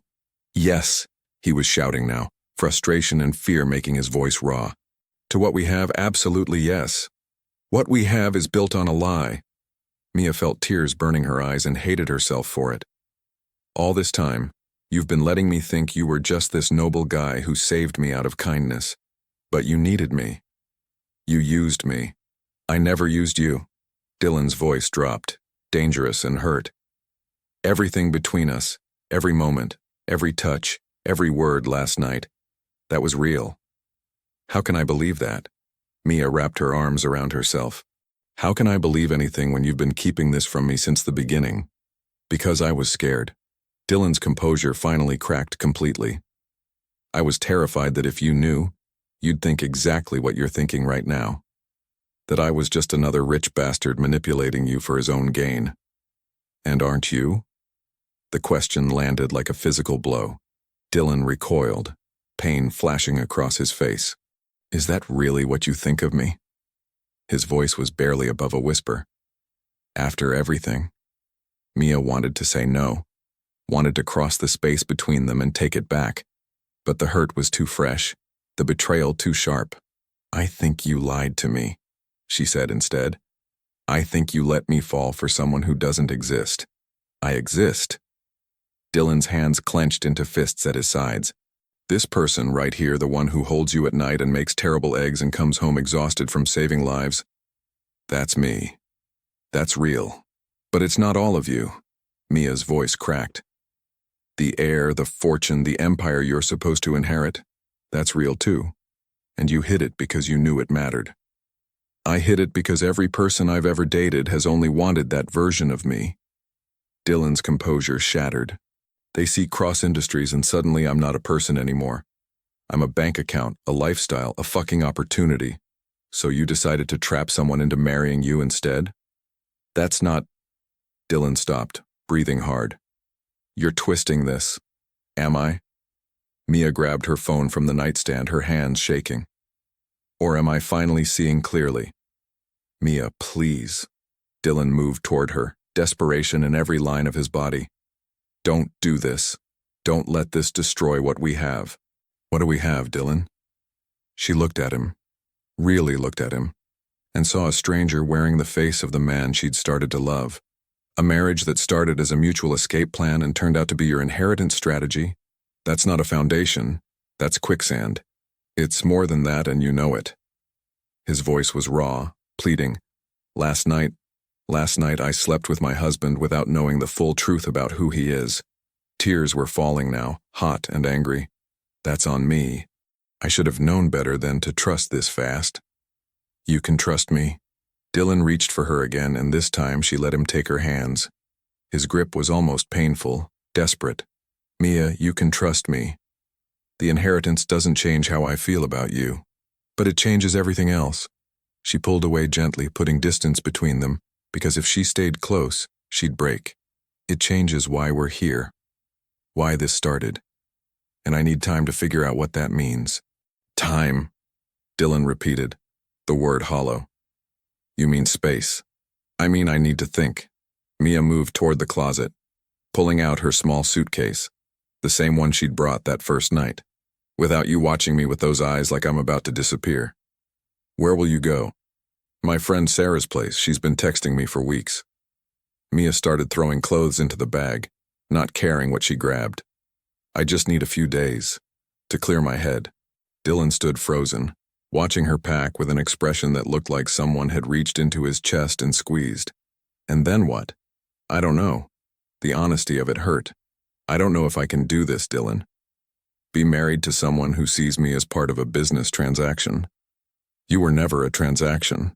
"Yes," he was shouting now, frustration and fear making his voice raw. "To what we have, absolutely yes. What we have is built on a lie." Mia felt tears burning her eyes and hated herself for it. "All this time, you've been letting me think you were just this noble guy who saved me out of kindness. But you needed me. You used me. I never used you." Dylan's voice dropped, dangerous and hurt. "Everything between us, every moment, every touch, every word last night, that was real." "How can I believe that?" Mia wrapped her arms around herself. "How can I believe anything when you've been keeping this from me since the beginning?" "Because I was scared." Dylan's composure finally cracked completely. "I was terrified that if you knew, you'd think exactly what you're thinking right now. That I was just another rich bastard manipulating you for his own gain." "And aren't you?" The question landed like a physical blow. Dylan recoiled, pain flashing across his face. "Is that really what you think of me?" His voice was barely above a whisper. "After everything?" Mia wanted to say no, wanted to cross the space between them and take it back. But the hurt was too fresh, the betrayal too sharp. "I think you lied to me," she said instead. "I think you let me fall for someone who doesn't exist." "I exist." Dylan's hands clenched into fists at his sides. "This person right here, the one who holds you at night and makes terrible eggs and comes home exhausted from saving lives, that's me. That's real. But it's not all of you." Mia's voice cracked. "The heir, the fortune, the empire you're supposed to inherit, that's real too. And you hid it because you knew it mattered. I hid it because every person I've ever dated has only wanted that version of me." Dylan's composure shattered. "They see Cross Industries and suddenly I'm not a person anymore. I'm a bank account, a lifestyle, a fucking opportunity. So you decided to trap someone into marrying you instead? That's not..." Dylan stopped, breathing hard. "You're twisting this." "Am I?" Mia grabbed her phone from the nightstand, her hands shaking. "Or am I finally seeing clearly?" "Mia, please." Dylan moved toward her, desperation in every line of his body. "Don't do this. Don't let this destroy what we have." "What do we have, Dylan?" She looked at him, really looked at him, and saw a stranger wearing the face of the man she'd started to love. A marriage that started as a mutual escape plan and turned out to be your inheritance strategy. That's not a foundation. That's quicksand. It's more than that, and you know it. His voice was raw, pleading. Last night I slept with my husband without knowing the full truth about who he is." Tears were falling now, hot and angry. "That's on me. I should have known better than to trust this fast." You can trust me. Dylan reached for her again, and this time she let him take her hands. His grip was almost painful, desperate. Mia, you can trust me. The inheritance doesn't change how I feel about you, but it changes everything else. She pulled away gently, putting distance between them, because if she stayed close, she'd break. It changes why we're here, why this started. And I need time to figure out what that means. Time, Dylan repeated, the word hollow. You mean space. I mean I need to think. Mia moved toward the closet, pulling out her small suitcase, the same one she'd brought that first night, without you watching me with those eyes like I'm about to disappear. Where will you go? My friend Sarah's place. She's been texting me for weeks. Mia started throwing clothes into the bag, not caring what she grabbed. I just need a few days to clear my head. Dylan stood frozen, watching her pack with an expression that looked like someone had reached into his chest and squeezed. And then what? I don't know. The honesty of it hurt. I don't know if I can do this, Dylan. Be married to someone who sees me as part of a business transaction. You were never a transaction.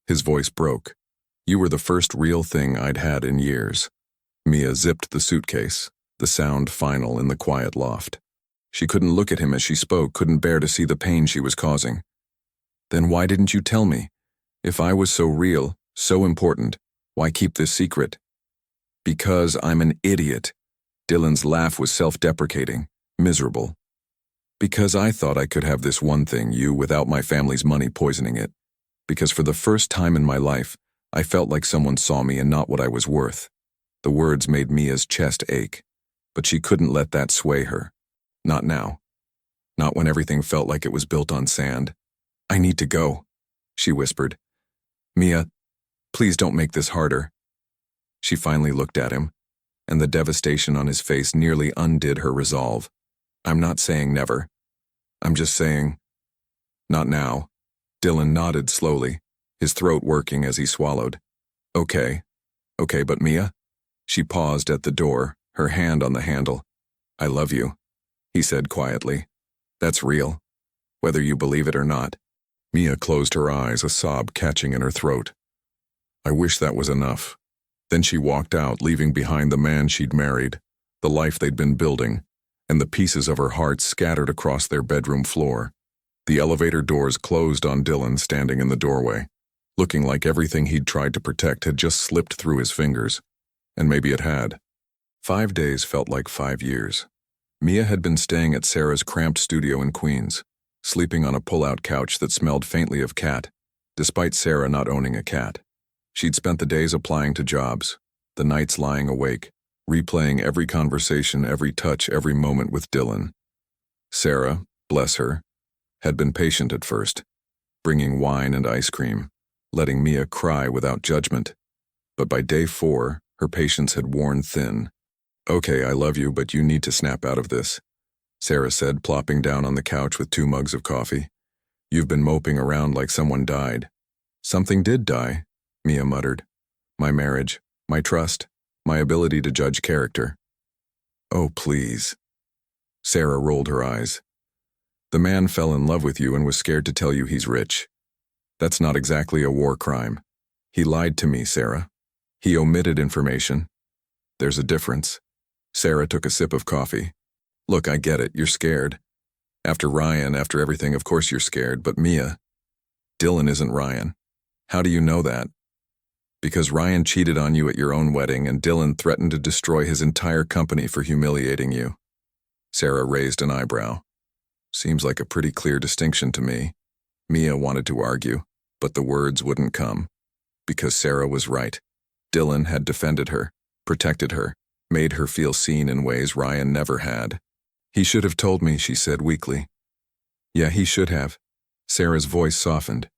His voice broke. You were the first real thing I'd had in years. Mia zipped the suitcase, the sound final in the quiet loft. She couldn't look at him as she spoke, couldn't bear to see the pain she was causing. Then why didn't you tell me? If I was so real, so important, why keep this secret? Because I'm an idiot. Dylan's laugh was self-deprecating, miserable. Because I thought I could have this one thing, you, without my family's money poisoning it. Because for the first time in my life, I felt like someone saw me and not what I was worth. The words made Mia's chest ache, but she couldn't let that sway her. Not now. Not when everything felt like it was built on sand. I need to go, she whispered. Mia, please don't make this harder. She finally looked at him, and the devastation on his face nearly undid her resolve. I'm not saying never. I'm just saying, not now. Dylan nodded slowly, his throat working as he swallowed. Okay, but Mia? She paused at the door, her hand on the handle. I love you, he said quietly. That's real, whether you believe it or not. Mia closed her eyes, a sob catching in her throat. I wish that was enough. Then she walked out, leaving behind the man she'd married, the life they'd been building, and the pieces of her heart scattered across their bedroom floor. The elevator doors closed on Dylan standing in the doorway, looking like everything he'd tried to protect had just slipped through his fingers. And maybe it had. 5 days felt like 5 years. Mia had been staying at Sarah's cramped studio in Queens, sleeping on a pull-out couch that smelled faintly of cat, despite Sarah not owning a cat. She'd spent the days applying to jobs, the nights lying awake, replaying every conversation, every touch, every moment with Dylan. Sarah, bless her, had been patient at first, bringing wine and ice cream, letting Mia cry without judgment. But by day 4, her patience had worn thin. Okay, I love you, but you need to snap out of this, Sarah said, plopping down on the couch with 2 mugs of coffee. You've been moping around like someone died. Something did die, Mia muttered. My marriage, my trust, my ability to judge character. Oh, please. Sarah rolled her eyes. The man fell in love with you and was scared to tell you he's rich. That's not exactly a war crime. He lied to me, Sarah. He omitted information. There's a difference. Sarah took a sip of coffee. Look, I get it, you're scared. After Ryan, after everything, of course you're scared, but Mia, Dylan isn't Ryan. How do you know that? Because Ryan cheated on you at your own wedding and Dylan threatened to destroy his entire company for humiliating you. Sarah raised an eyebrow. Seems like a pretty clear distinction to me. Mia wanted to argue, but the words wouldn't come. Because Sarah was right. Dylan had defended her, protected her, made her feel seen in ways Ryan never had. He should have told me, she said weakly. Yeah, he should have. Sarah's voice softened.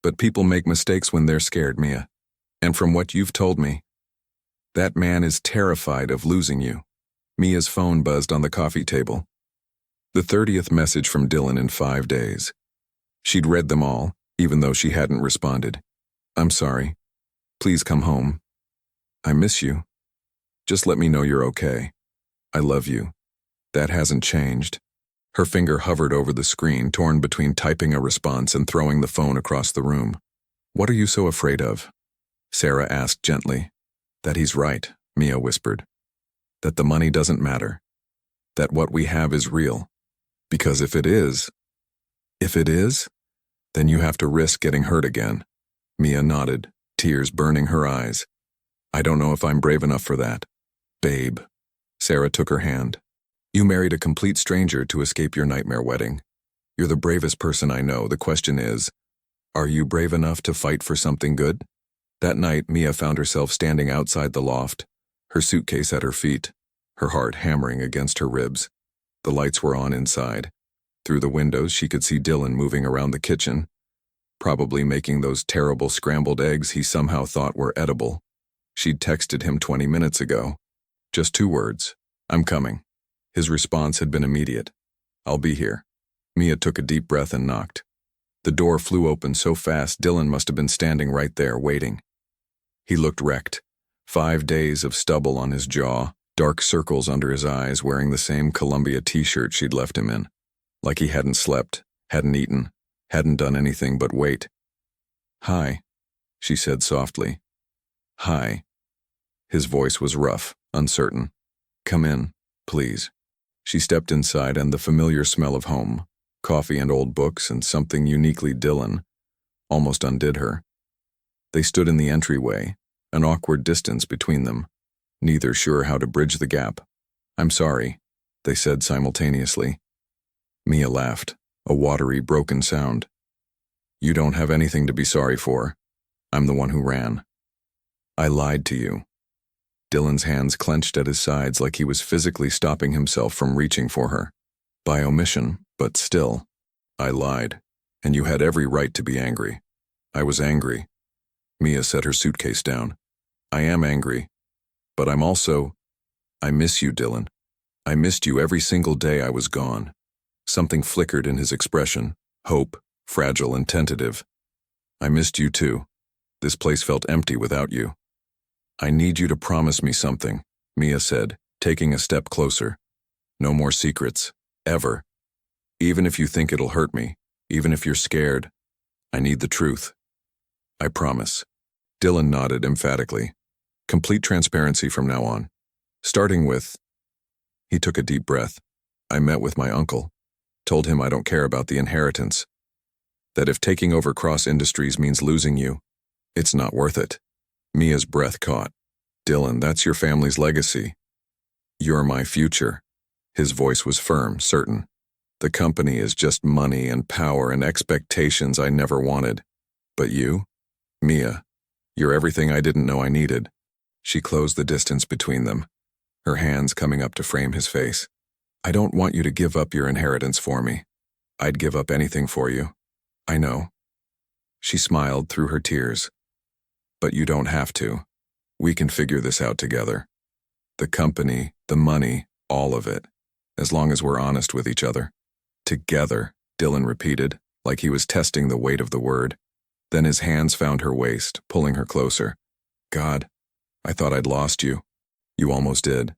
But people make mistakes when they're scared, Mia. And from what you've told me, that man is terrified of losing you. Mia's phone buzzed on the coffee table. The 30th message from Dylan in 5 days. She'd read them all, even though she hadn't responded. I'm sorry. Please come home. I miss you. Just let me know you're okay. I love you. That hasn't changed. Her finger hovered over the screen, torn between typing a response and throwing the phone across the room. "What are you so afraid of?" Sarah asked gently. "That he's right," Mia whispered. "That the money doesn't matter. That what we have is real. Because if it is, then you have to risk getting hurt again." Mia nodded, tears burning her eyes. "I don't know if I'm brave enough for that." "Babe." Sarah took her hand. "You married a complete stranger to escape your nightmare wedding. You're the bravest person I know. The question is, are you brave enough to fight for something good?" That night, Mia found herself standing outside the loft, her suitcase at her feet, her heart hammering against her ribs. The lights were on inside. Through the windows, she could see Dylan moving around the kitchen, probably making those terrible scrambled eggs he somehow thought were edible. She'd texted him 20 minutes ago. Just 2 words, "I'm coming." His response had been immediate. "I'll be here." Mia took a deep breath and knocked. The door flew open so fast Dylan must have been standing right there, waiting. He looked wrecked. 5 days of stubble on his jaw, dark circles under his eyes, wearing the same Columbia t-shirt she'd left him in. Like he hadn't slept, hadn't eaten, hadn't done anything but wait. "Hi," she said softly. "Hi." His voice was rough, uncertain. "Come in, please." She stepped inside, and the familiar smell of home, coffee and old books and something uniquely Dylan, almost undid her. They stood in the entryway, an awkward distance between them, neither sure how to bridge the gap. "I'm sorry," they said simultaneously. Mia laughed, a watery, broken sound. "You don't have anything to be sorry for. I'm the one who ran. I lied to you." Dylan's hands clenched at his sides like he was physically stopping himself from reaching for her. "By omission, but still. I lied, and you had every right to be angry." "I was angry." Mia set her suitcase down. "I am angry, but I'm also... I miss you, Dylan. I missed you every single day I was gone." Something flickered in his expression, hope, fragile and tentative. "I missed you too. This place felt empty without you." "I need you to promise me something," Mia said, taking a step closer. "No more secrets, ever. Even if you think it'll hurt me, even if you're scared, I need the truth. I promise." Dylan nodded emphatically. "Complete transparency from now on. Starting with..." He took a deep breath. "I met with my uncle. Told him I don't care about the inheritance. That if taking over Cross Industries means losing you, it's not worth it." Mia's breath caught. "Dylan, that's your family's legacy. You're my future." His voice was firm, certain. "The company is just money and power and expectations I never wanted. But you, Mia, you're everything I didn't know I needed." She closed the distance between them, her hands coming up to frame his face. "I don't want you to give up your inheritance for me. I'd give up anything for you. I know." She smiled through her tears. "But you don't have to. We can figure this out together. The company, the money, all of it. As long as we're honest with each other." "Together," Dylan repeated, like he was testing the weight of the word. Then his hands found her waist, pulling her closer. "God, I thought I'd lost you." "You almost did."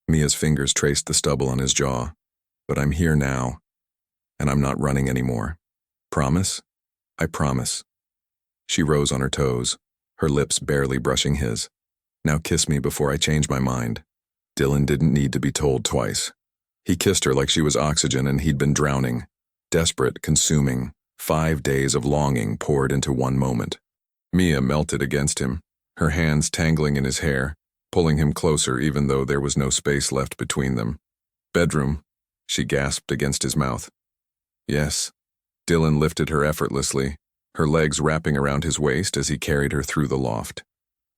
Mia's fingers traced the stubble on his jaw. "But I'm here now, and I'm not running anymore. Promise?" "I promise." She rose on her toes, her lips barely brushing his. "Now kiss me before I change my mind." Dylan didn't need to be told twice. He kissed her like she was oxygen and he'd been drowning. Desperate, consuming, 5 days of longing poured into one moment. Mia melted against him, her hands tangling in his hair, pulling him closer even though there was no space left between them. "Bedroom," she gasped against his mouth. "Yes." Dylan lifted her effortlessly, her legs wrapping around his waist as he carried her through the loft.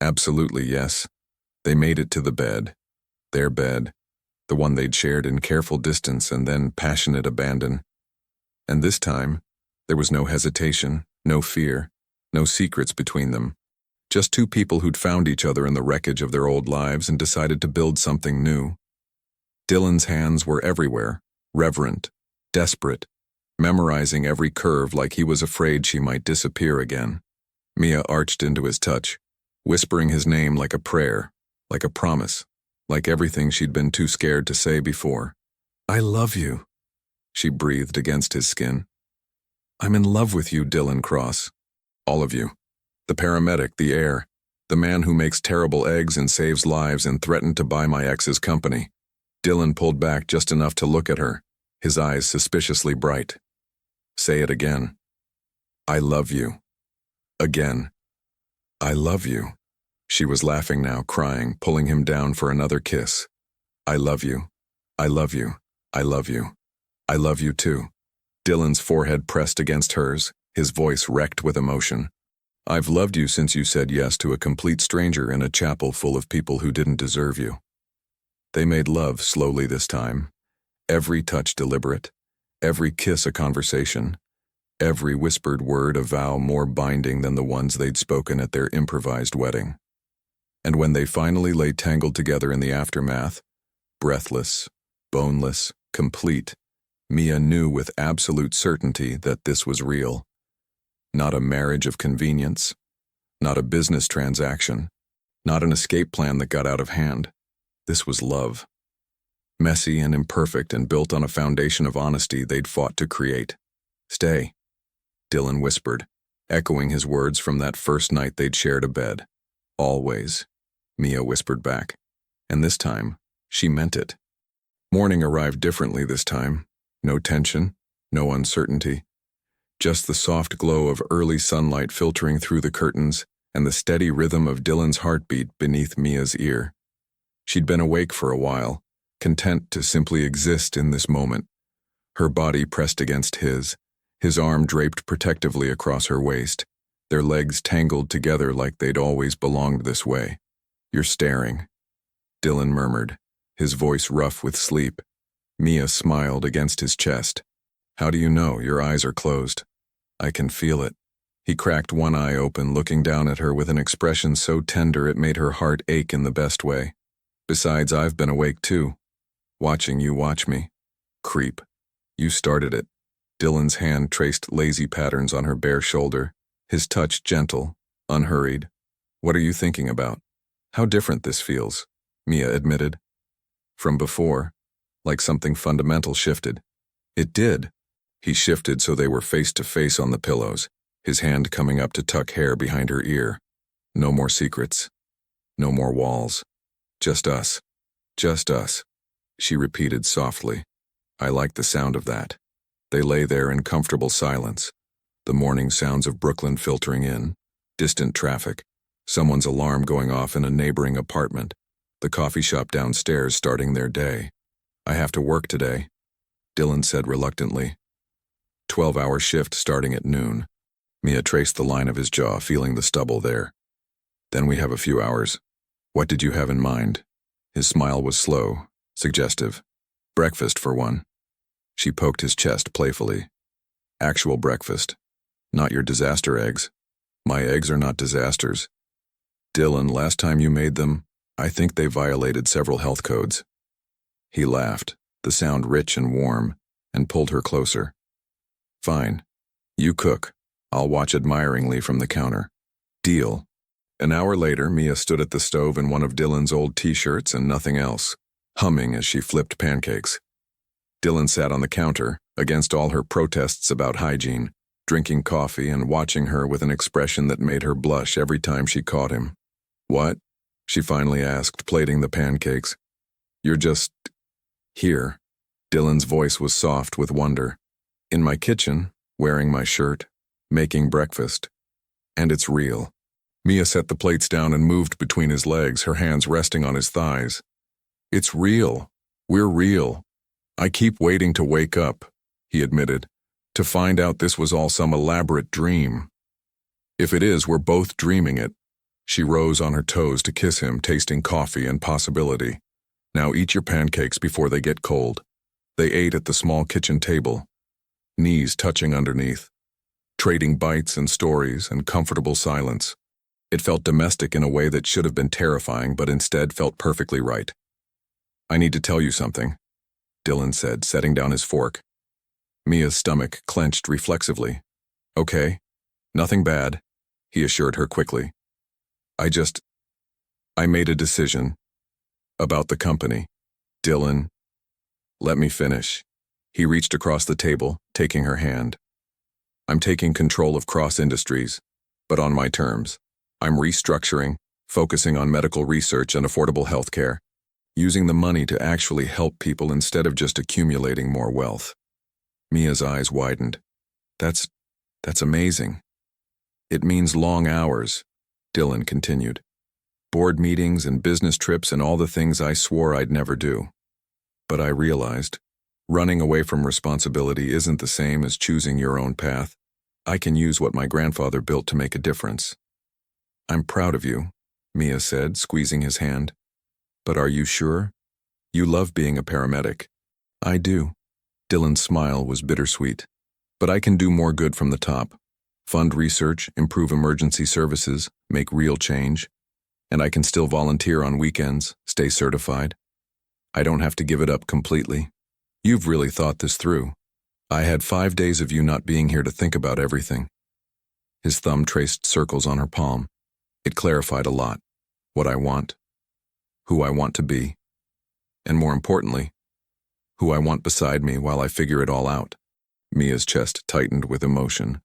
"Absolutely yes." They made it to the bed. Their bed, the one they'd shared in careful distance and then passionate abandon. And this time, there was no hesitation, no fear, no secrets between them. Just 2 people who'd found each other in the wreckage of their old lives and decided to build something new. Dylan's hands were everywhere, reverent, desperate, memorizing every curve like he was afraid she might disappear again. Mia arched into his touch, whispering his name like a prayer, like a promise, like everything she'd been too scared to say before. "I love you." she breathed against his skin. I'm in love with you, Dylan Cross. All of you. The paramedic, the heir, the man who makes terrible eggs and saves lives and threatened to buy my ex's company. Dylan pulled back just enough to look at her, his eyes suspiciously bright. Say it again. I love you. Again. I love you. She was laughing now, crying, pulling him down for another kiss. I love you. I love you. I love you. I love you too. Dylan's forehead pressed against hers, his voice wrecked with emotion. I've loved you since you said yes to a complete stranger in a chapel full of people who didn't deserve you. They made love slowly this time, every touch deliberate, every kiss a conversation, every whispered word a vow more binding than the ones they'd spoken at their improvised wedding. And when they finally lay tangled together in the aftermath, breathless, boneless, complete, Mia knew with absolute certainty that this was real. Not a marriage of convenience, not a business transaction, not an escape plan that got out of hand. This was love. Messy and imperfect and built on a foundation of honesty they'd fought to create. Stay, Dylan whispered, echoing his words from that first night they'd shared a bed. Always, Mia whispered back. And this time, she meant it. Morning arrived differently this time. No tension, no uncertainty. Just the soft glow of early sunlight filtering through the curtains and the steady rhythm of Dylan's heartbeat beneath Mia's ear. She'd been awake for a while, content to simply exist in this moment. Her body pressed against his arm draped protectively across her waist, their legs tangled together like they'd always belonged this way. You're staring, Dylan murmured, his voice rough with sleep. Mia smiled against his chest. How do you know? Your eyes are closed. I can feel it. He cracked one eye open, looking down at her with an expression so tender it made her heart ache in the best way. Besides, I've been awake too. Watching you watch me. Creep. You started it. Dylan's hand traced lazy patterns on her bare shoulder, his touch gentle, unhurried. What are you thinking about? How different this feels, Mia admitted. From before, like something fundamental shifted. It did. He shifted so they were face to face on the pillows, his hand coming up to tuck hair behind her ear. No more secrets. No more walls. Just us. Just us, she repeated softly. I liked the sound of that. They lay there in comfortable silence, the morning sounds of Brooklyn filtering in, distant traffic, someone's alarm going off in a neighboring apartment, the coffee shop downstairs starting their day. I have to work today, Dylan said reluctantly. 12-hour shift starting at noon. Mia traced the line of his jaw, feeling the stubble there. Then we have a few hours. What did you have in mind? His smile was slow, suggestive. Breakfast, for one. She poked his chest playfully. Actual breakfast. Not your disaster eggs. My eggs are not disasters. Dylan, last time you made them, I think they violated several health codes. He laughed, the sound rich and warm, and pulled her closer. Fine. You cook. I'll watch admiringly from the counter. Deal. An hour later, Mia stood at the stove in one of Dylan's old t-shirts and nothing else, humming as she flipped pancakes. Dylan sat on the counter, against all her protests about hygiene, drinking coffee and watching her with an expression that made her blush every time she caught him. What? She finally asked, plating the pancakes. You're just... here. Dylan's voice was soft with wonder. In my kitchen, wearing my shirt, making breakfast. And it's real. Mia set the plates down and moved between his legs, her hands resting on his thighs. It's real. We're real. I keep waiting to wake up, he admitted, to find out this was all some elaborate dream. If it is, we're both dreaming it. She rose on her toes to kiss him, tasting coffee and possibility. Now eat your pancakes before they get cold. They ate at the small kitchen table, knees touching underneath, trading bites and stories and comfortable silence. It felt domestic in a way that should have been terrifying, but instead felt perfectly right. I need to tell you something, Dylan said, setting down his fork. Mia's stomach clenched reflexively. Okay, nothing bad, he assured her quickly. I made a decision. About the company. Dylan, let me finish. He reached across the table, taking her hand. I'm taking control of Cross Industries, but on my terms. I'm restructuring, focusing on medical research and affordable health care, using the money to actually help people instead of just accumulating more wealth. Mia's eyes widened. That's amazing. It means long hours, Dylan continued. Board meetings and business trips and all the things I swore I'd never do. But I realized, running away from responsibility isn't the same as choosing your own path. I can use what my grandfather built to make a difference. I'm proud of you, Mia said, squeezing his hand. But are you sure? You love being a paramedic. I do. Dylan's smile was bittersweet. But I can do more good from the top. Fund research, improve emergency services, make real change. And I can still volunteer on weekends, stay certified. I don't have to give it up completely. You've really thought this through. I had 5 days of you not being here to think about everything. His thumb traced circles on her palm. It clarified a lot. What I want, who I want to be, and more importantly, who I want beside me while I figure it all out. Mia's chest tightened with emotion.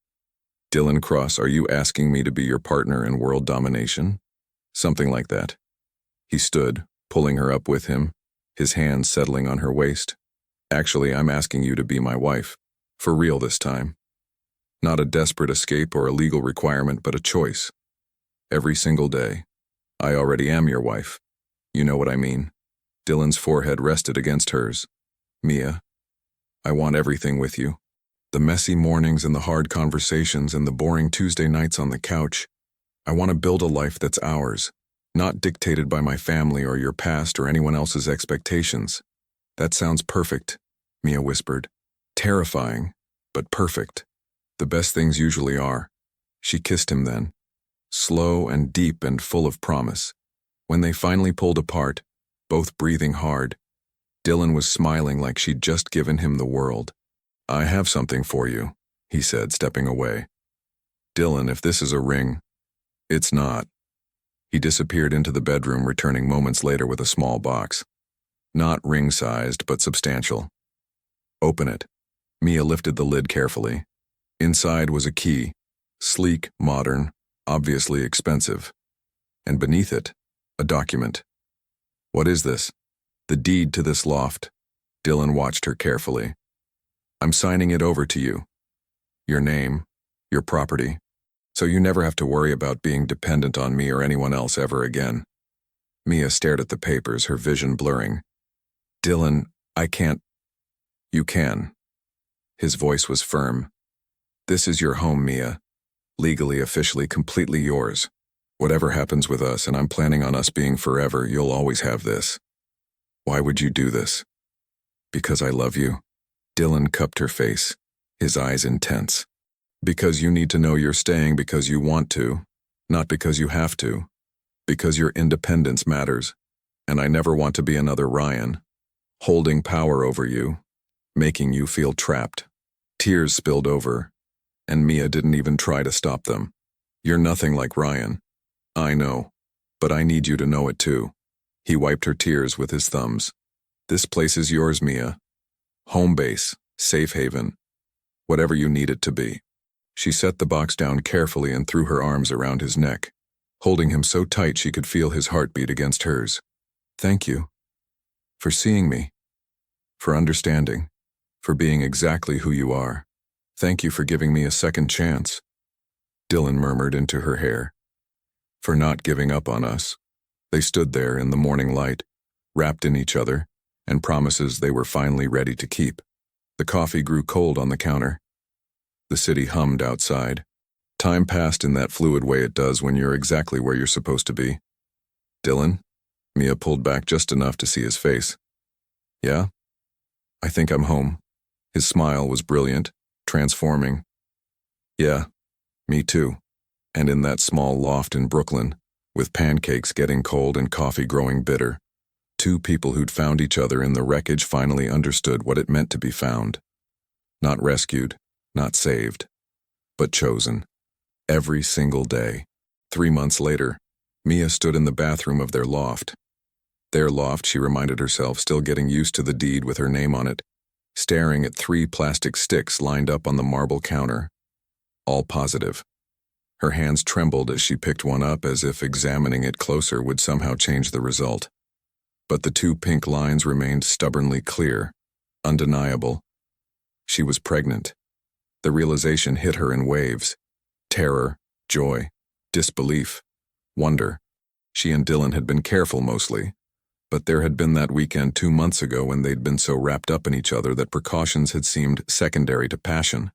Dylan Cross, are you asking me to be your partner in world domination? Something like that. He stood, pulling her up with him, his hands settling on her waist. Actually, I'm asking you to be my wife. For real this time. Not a desperate escape or a legal requirement, but a choice. Every single day. I already am your wife. You know what I mean. Dylan's forehead rested against hers. Mia, I want everything with you. The messy mornings and the hard conversations and the boring Tuesday nights on the couch. I want to build a life that's ours, not dictated by my family or your past or anyone else's expectations. That sounds perfect, Mia whispered. Terrifying, but perfect. The best things usually are. She kissed him then, slow and deep and full of promise. When they finally pulled apart, both breathing hard, Dylan was smiling like she'd just given him the world. I have something for you, he said, stepping away. Dylan, if this is a ring, it's not. He disappeared into the bedroom, returning moments later with a small box. Not ring-sized, but substantial. Open it. Mia lifted the lid carefully. Inside was a key, sleek, modern, obviously expensive. And beneath it, a document. What is this? The deed to this loft. Dylan watched her carefully. I'm signing it over to you. Your name, your property, so you never have to worry about being dependent on me or anyone else ever again. Mia stared at the papers, her vision blurring. Dylan, I can't. You can. His voice was firm. This is your home, Mia. Legally, officially, completely yours. Whatever happens with us, and I'm planning on us being forever, you'll always have this. Why would you do this? Because I love you. Dylan cupped her face, his eyes intense. Because you need to know you're staying because you want to, not because you have to. Because your independence matters, and I never want to be another Ryan, holding power over you, making you feel trapped. Tears spilled over, and Mia didn't even try to stop them. You're nothing like Ryan. I know, but I need you to know it too. He wiped her tears with his thumbs. This place is yours, Mia. Home base, safe haven, whatever you need it to be. She set the box down carefully and threw her arms around his neck, holding him so tight she could feel his heartbeat against hers. Thank you. For seeing me. For understanding. For being exactly who you are. Thank you for giving me a second chance. Dylan murmured into her hair. For not giving up on us. They stood there in the morning light, wrapped in each other, and promises they were finally ready to keep. The coffee grew cold on the counter. The city hummed outside. Time passed in that fluid way it does when you're exactly where you're supposed to be. Dylan? Mia pulled back just enough to see his face. Yeah? I think I'm home. His smile was brilliant, transforming. Yeah, me too. And in that small loft in Brooklyn, with pancakes getting cold and coffee growing bitter, two people who'd found each other in the wreckage finally understood what it meant to be found. Not rescued, not saved, but chosen. Every single day. 3 months later, Mia stood in the bathroom of their loft. Their loft, she reminded herself, still getting used to the deed with her name on it. staring at 3 plastic sticks lined up on the marble counter. All positive. Her hands trembled as she picked one up, as if examining it closer would somehow change the result. But the 2 pink lines remained stubbornly clear, undeniable. She was pregnant. The realization hit her in waves. Terror, joy, disbelief, wonder. She and Dylan had been careful mostly, but there had been that weekend 2 months ago when they'd been so wrapped up in each other that precautions had seemed secondary to passion.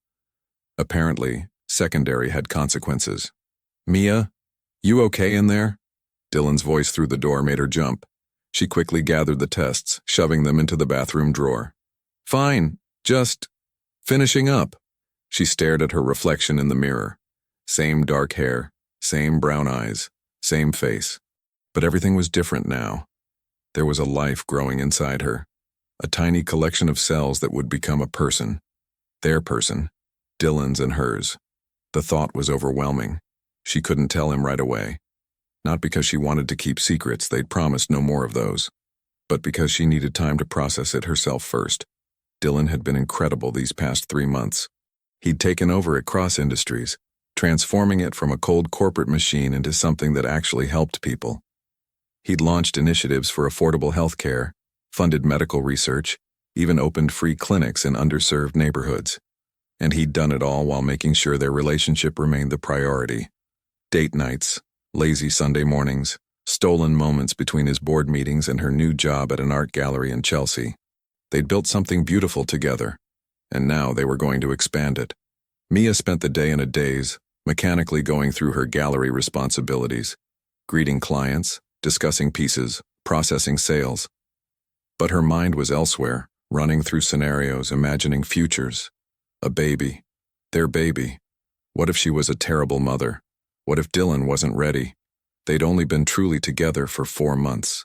Apparently, secondary had consequences. "Mia, you okay in there?" Dylan's voice through the door made her jump. She quickly gathered the tests, shoving them into the bathroom drawer. "Fine, just finishing up." She stared at her reflection in the mirror. Same dark hair, same brown eyes, same face. But everything was different now. There was a life growing inside her, a tiny collection of cells that would become a person. Their person, Dylan's and hers. The thought was overwhelming. She couldn't tell him right away. Not because she wanted to keep secrets, they'd promised no more of those, but because she needed time to process it herself first. Dylan had been incredible these past 3 months. He'd taken over at Cross Industries, transforming it from a cold corporate machine into something that actually helped people. He'd launched initiatives for affordable health care, funded medical research, even opened free clinics in underserved neighborhoods. And he'd done it all while making sure their relationship remained the priority. Date nights, lazy Sunday mornings, stolen moments between his board meetings and her new job at an art gallery in Chelsea. They'd built something beautiful together, and now they were going to expand it. Mia spent the day in a daze, mechanically going through her gallery responsibilities, greeting clients, discussing pieces, processing sales. But her mind was elsewhere, running through scenarios, imagining futures. A baby. Their baby. What if she was a terrible mother? What if Dylan wasn't ready? They'd only been truly together for 4 months.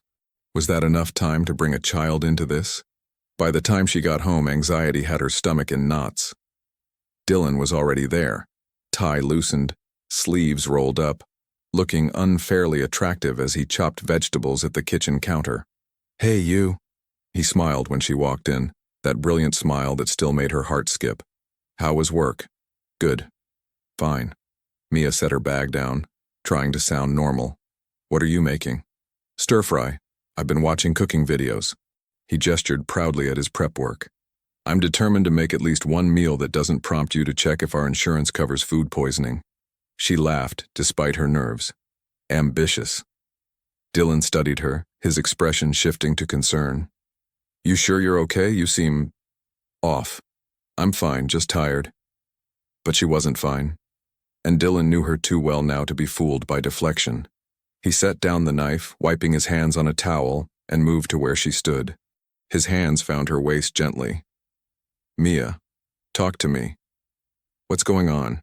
Was that enough time to bring a child into this? By the time she got home, anxiety had her stomach in knots. Dylan was already there, tie loosened, sleeves rolled up, looking unfairly attractive as he chopped vegetables at the kitchen counter. "Hey, you." He smiled when she walked in, that brilliant smile that still made her heart skip. "How was work?" "Good. Fine." Mia set her bag down, trying to sound normal. "What are you making?" "Stir-fry. I've been watching cooking videos." He gestured proudly at his prep work. "I'm determined to make at least one meal that doesn't prompt you to check if our insurance covers food poisoning." She laughed, despite her nerves. Ambitious. Dylan studied her, his expression shifting to concern. "You sure you're okay? You seem off." "I'm fine, just tired." But she wasn't fine. And Dylan knew her too well now to be fooled by deflection. He set down the knife, wiping his hands on a towel, and moved to where she stood. His hands found her waist gently. "Mia, talk to me. What's going on?"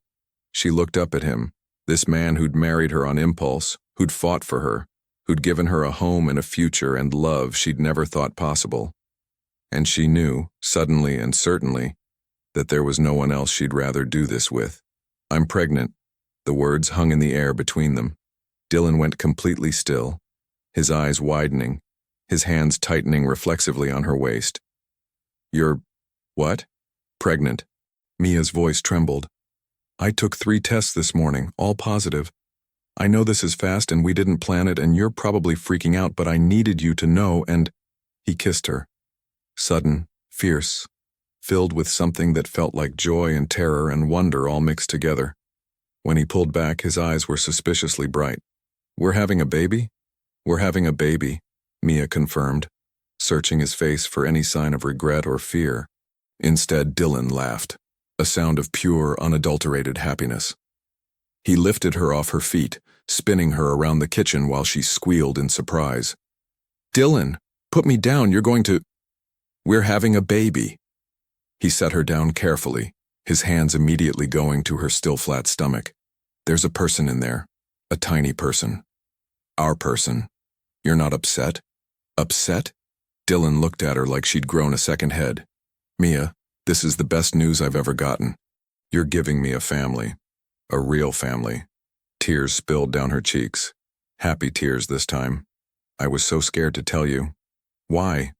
She looked up at him, this man who'd married her on impulse, who'd fought for her, who'd given her a home and a future and love she'd never thought possible. And she knew, suddenly and certainly, that there was no one else she'd rather do this with. "I'm pregnant." The words hung in the air between them. Dylan went completely still, his eyes widening, his hands tightening reflexively on her waist. "You're what?" "Pregnant." Mia's voice trembled. "I took 3 tests this morning, all positive. I know this is fast and we didn't plan it and you're probably freaking out, but I needed you to know." And he kissed her. Sudden, fierce, filled with something that felt like joy and terror and wonder all mixed together. When he pulled back, his eyes were suspiciously bright. "We're having a baby?" "We're having a baby," Mia confirmed, searching his face for any sign of regret or fear. Instead, Dylan laughed, a sound of pure, unadulterated happiness. He lifted her off her feet, spinning her around the kitchen while she squealed in surprise. "Dylan, put me down, you're going to—" "We're having a baby." He set her down carefully, his hands immediately going to her still flat stomach. "There's a person in there, a tiny person. Our person. You're not upset?" "Upset?" Dylan looked at her like she'd grown a second head. "Mia, this is the best news I've ever gotten. You're giving me a family. A real family." Tears spilled down her cheeks. Happy tears this time. "I was so scared to tell you." "Why?"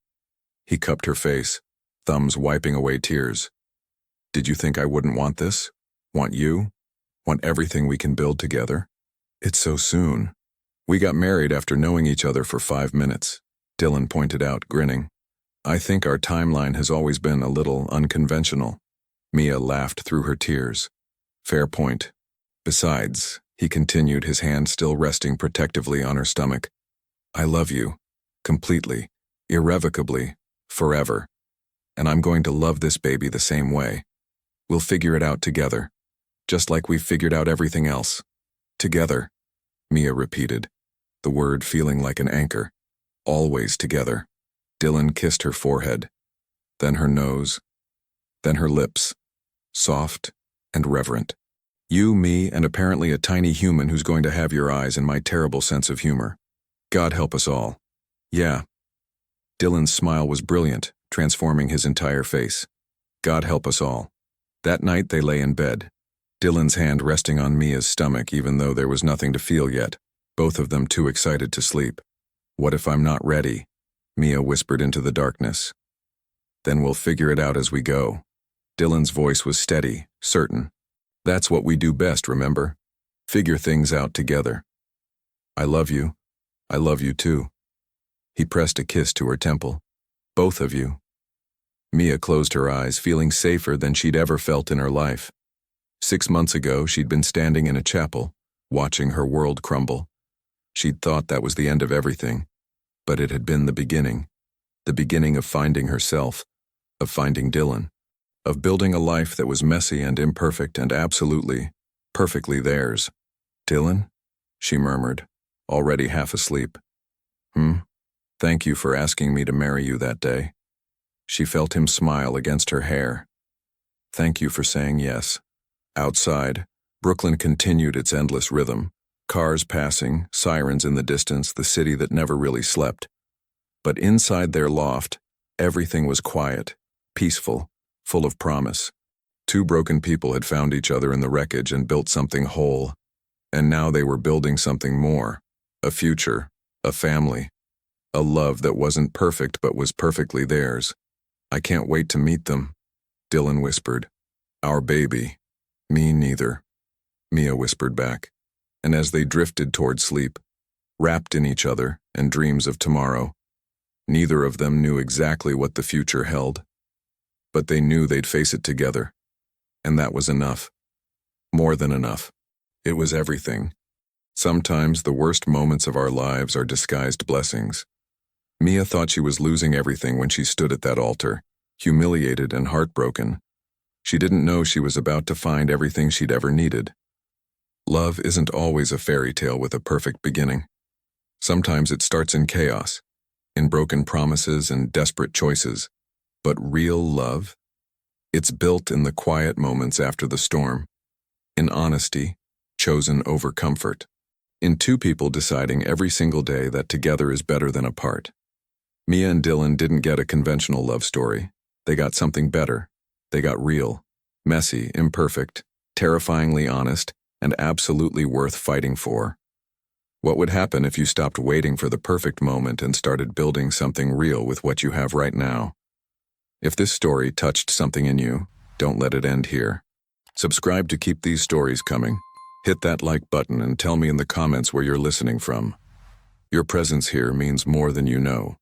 He cupped her face. thumbs wiping away tears. Did you think I wouldn't want this? Want you? Want everything we can build together? It's so soon. We got married after knowing each other for 5 minutes, Dylan pointed out, grinning. I think our timeline has always been a little unconventional. Mia laughed through her tears. Fair point. Besides, he continued, his hand still resting protectively on her stomach, I love you. Completely. Irrevocably. Forever. And I'm going to love this baby the same way. We'll figure it out together. Just like we've figured out everything else. Together. Mia repeated, the word feeling like an anchor. Always together. Dylan kissed her forehead, then her nose, then her lips, soft and reverent. You, me, and apparently a tiny human who's going to have your eyes and my terrible sense of humor. God help us all. Yeah. Dylan's smile was brilliant, transforming his entire face. God help us all. That night they lay in bed, Dylan's hand resting on Mia's stomach even though there was nothing to feel yet, both of them too excited to sleep. What if I'm not ready? Mia whispered into the darkness. Then we'll figure it out as we go. Dylan's voice was steady, certain. That's what we do best, remember? Figure things out together. I love you. I love you too. He pressed a kiss to her temple. Both of you. Mia closed her eyes, feeling safer than she'd ever felt in her life. 6 months ago, she'd been standing in a chapel, watching her world crumble. She'd thought that was the end of everything, but it had been the beginning of finding herself, of finding Dylan, of building a life that was messy and imperfect and absolutely, perfectly theirs. Dylan? She murmured, already half asleep. Thank you for asking me to marry you that day. She felt him smile against her hair. Thank you for saying yes. Outside, Brooklyn continued its endless rhythm. Cars passing, sirens in the distance, the city that never really slept. But inside their loft, everything was quiet, peaceful, full of promise. 2 broken people had found each other in the wreckage and built something whole. And now they were building something more. A future, a family. A love that wasn't perfect but was perfectly theirs. I can't wait to meet them, Dylan whispered. Our baby. Me neither, Mia whispered back. And as they drifted toward sleep, wrapped in each other and dreams of tomorrow, neither of them knew exactly what the future held. But they knew they'd face it together. And that was enough. More than enough. It was everything. Sometimes the worst moments of our lives are disguised blessings. Mia thought she was losing everything when she stood at that altar, humiliated and heartbroken. She didn't know she was about to find everything she'd ever needed. Love isn't always a fairy tale with a perfect beginning. Sometimes it starts in chaos, in broken promises and desperate choices. But real love? It's built in the quiet moments after the storm, in honesty, chosen over comfort, in 2 people deciding every single day that together is better than apart. Mia and Dylan didn't get a conventional love story. They got something better. They got real, messy, imperfect, terrifyingly honest, and absolutely worth fighting for. What would happen if you stopped waiting for the perfect moment and started building something real with what you have right now? If this story touched something in you, don't let it end here. Subscribe to keep these stories coming. Hit that like button and tell me in the comments where you're listening from. Your presence here means more than you know.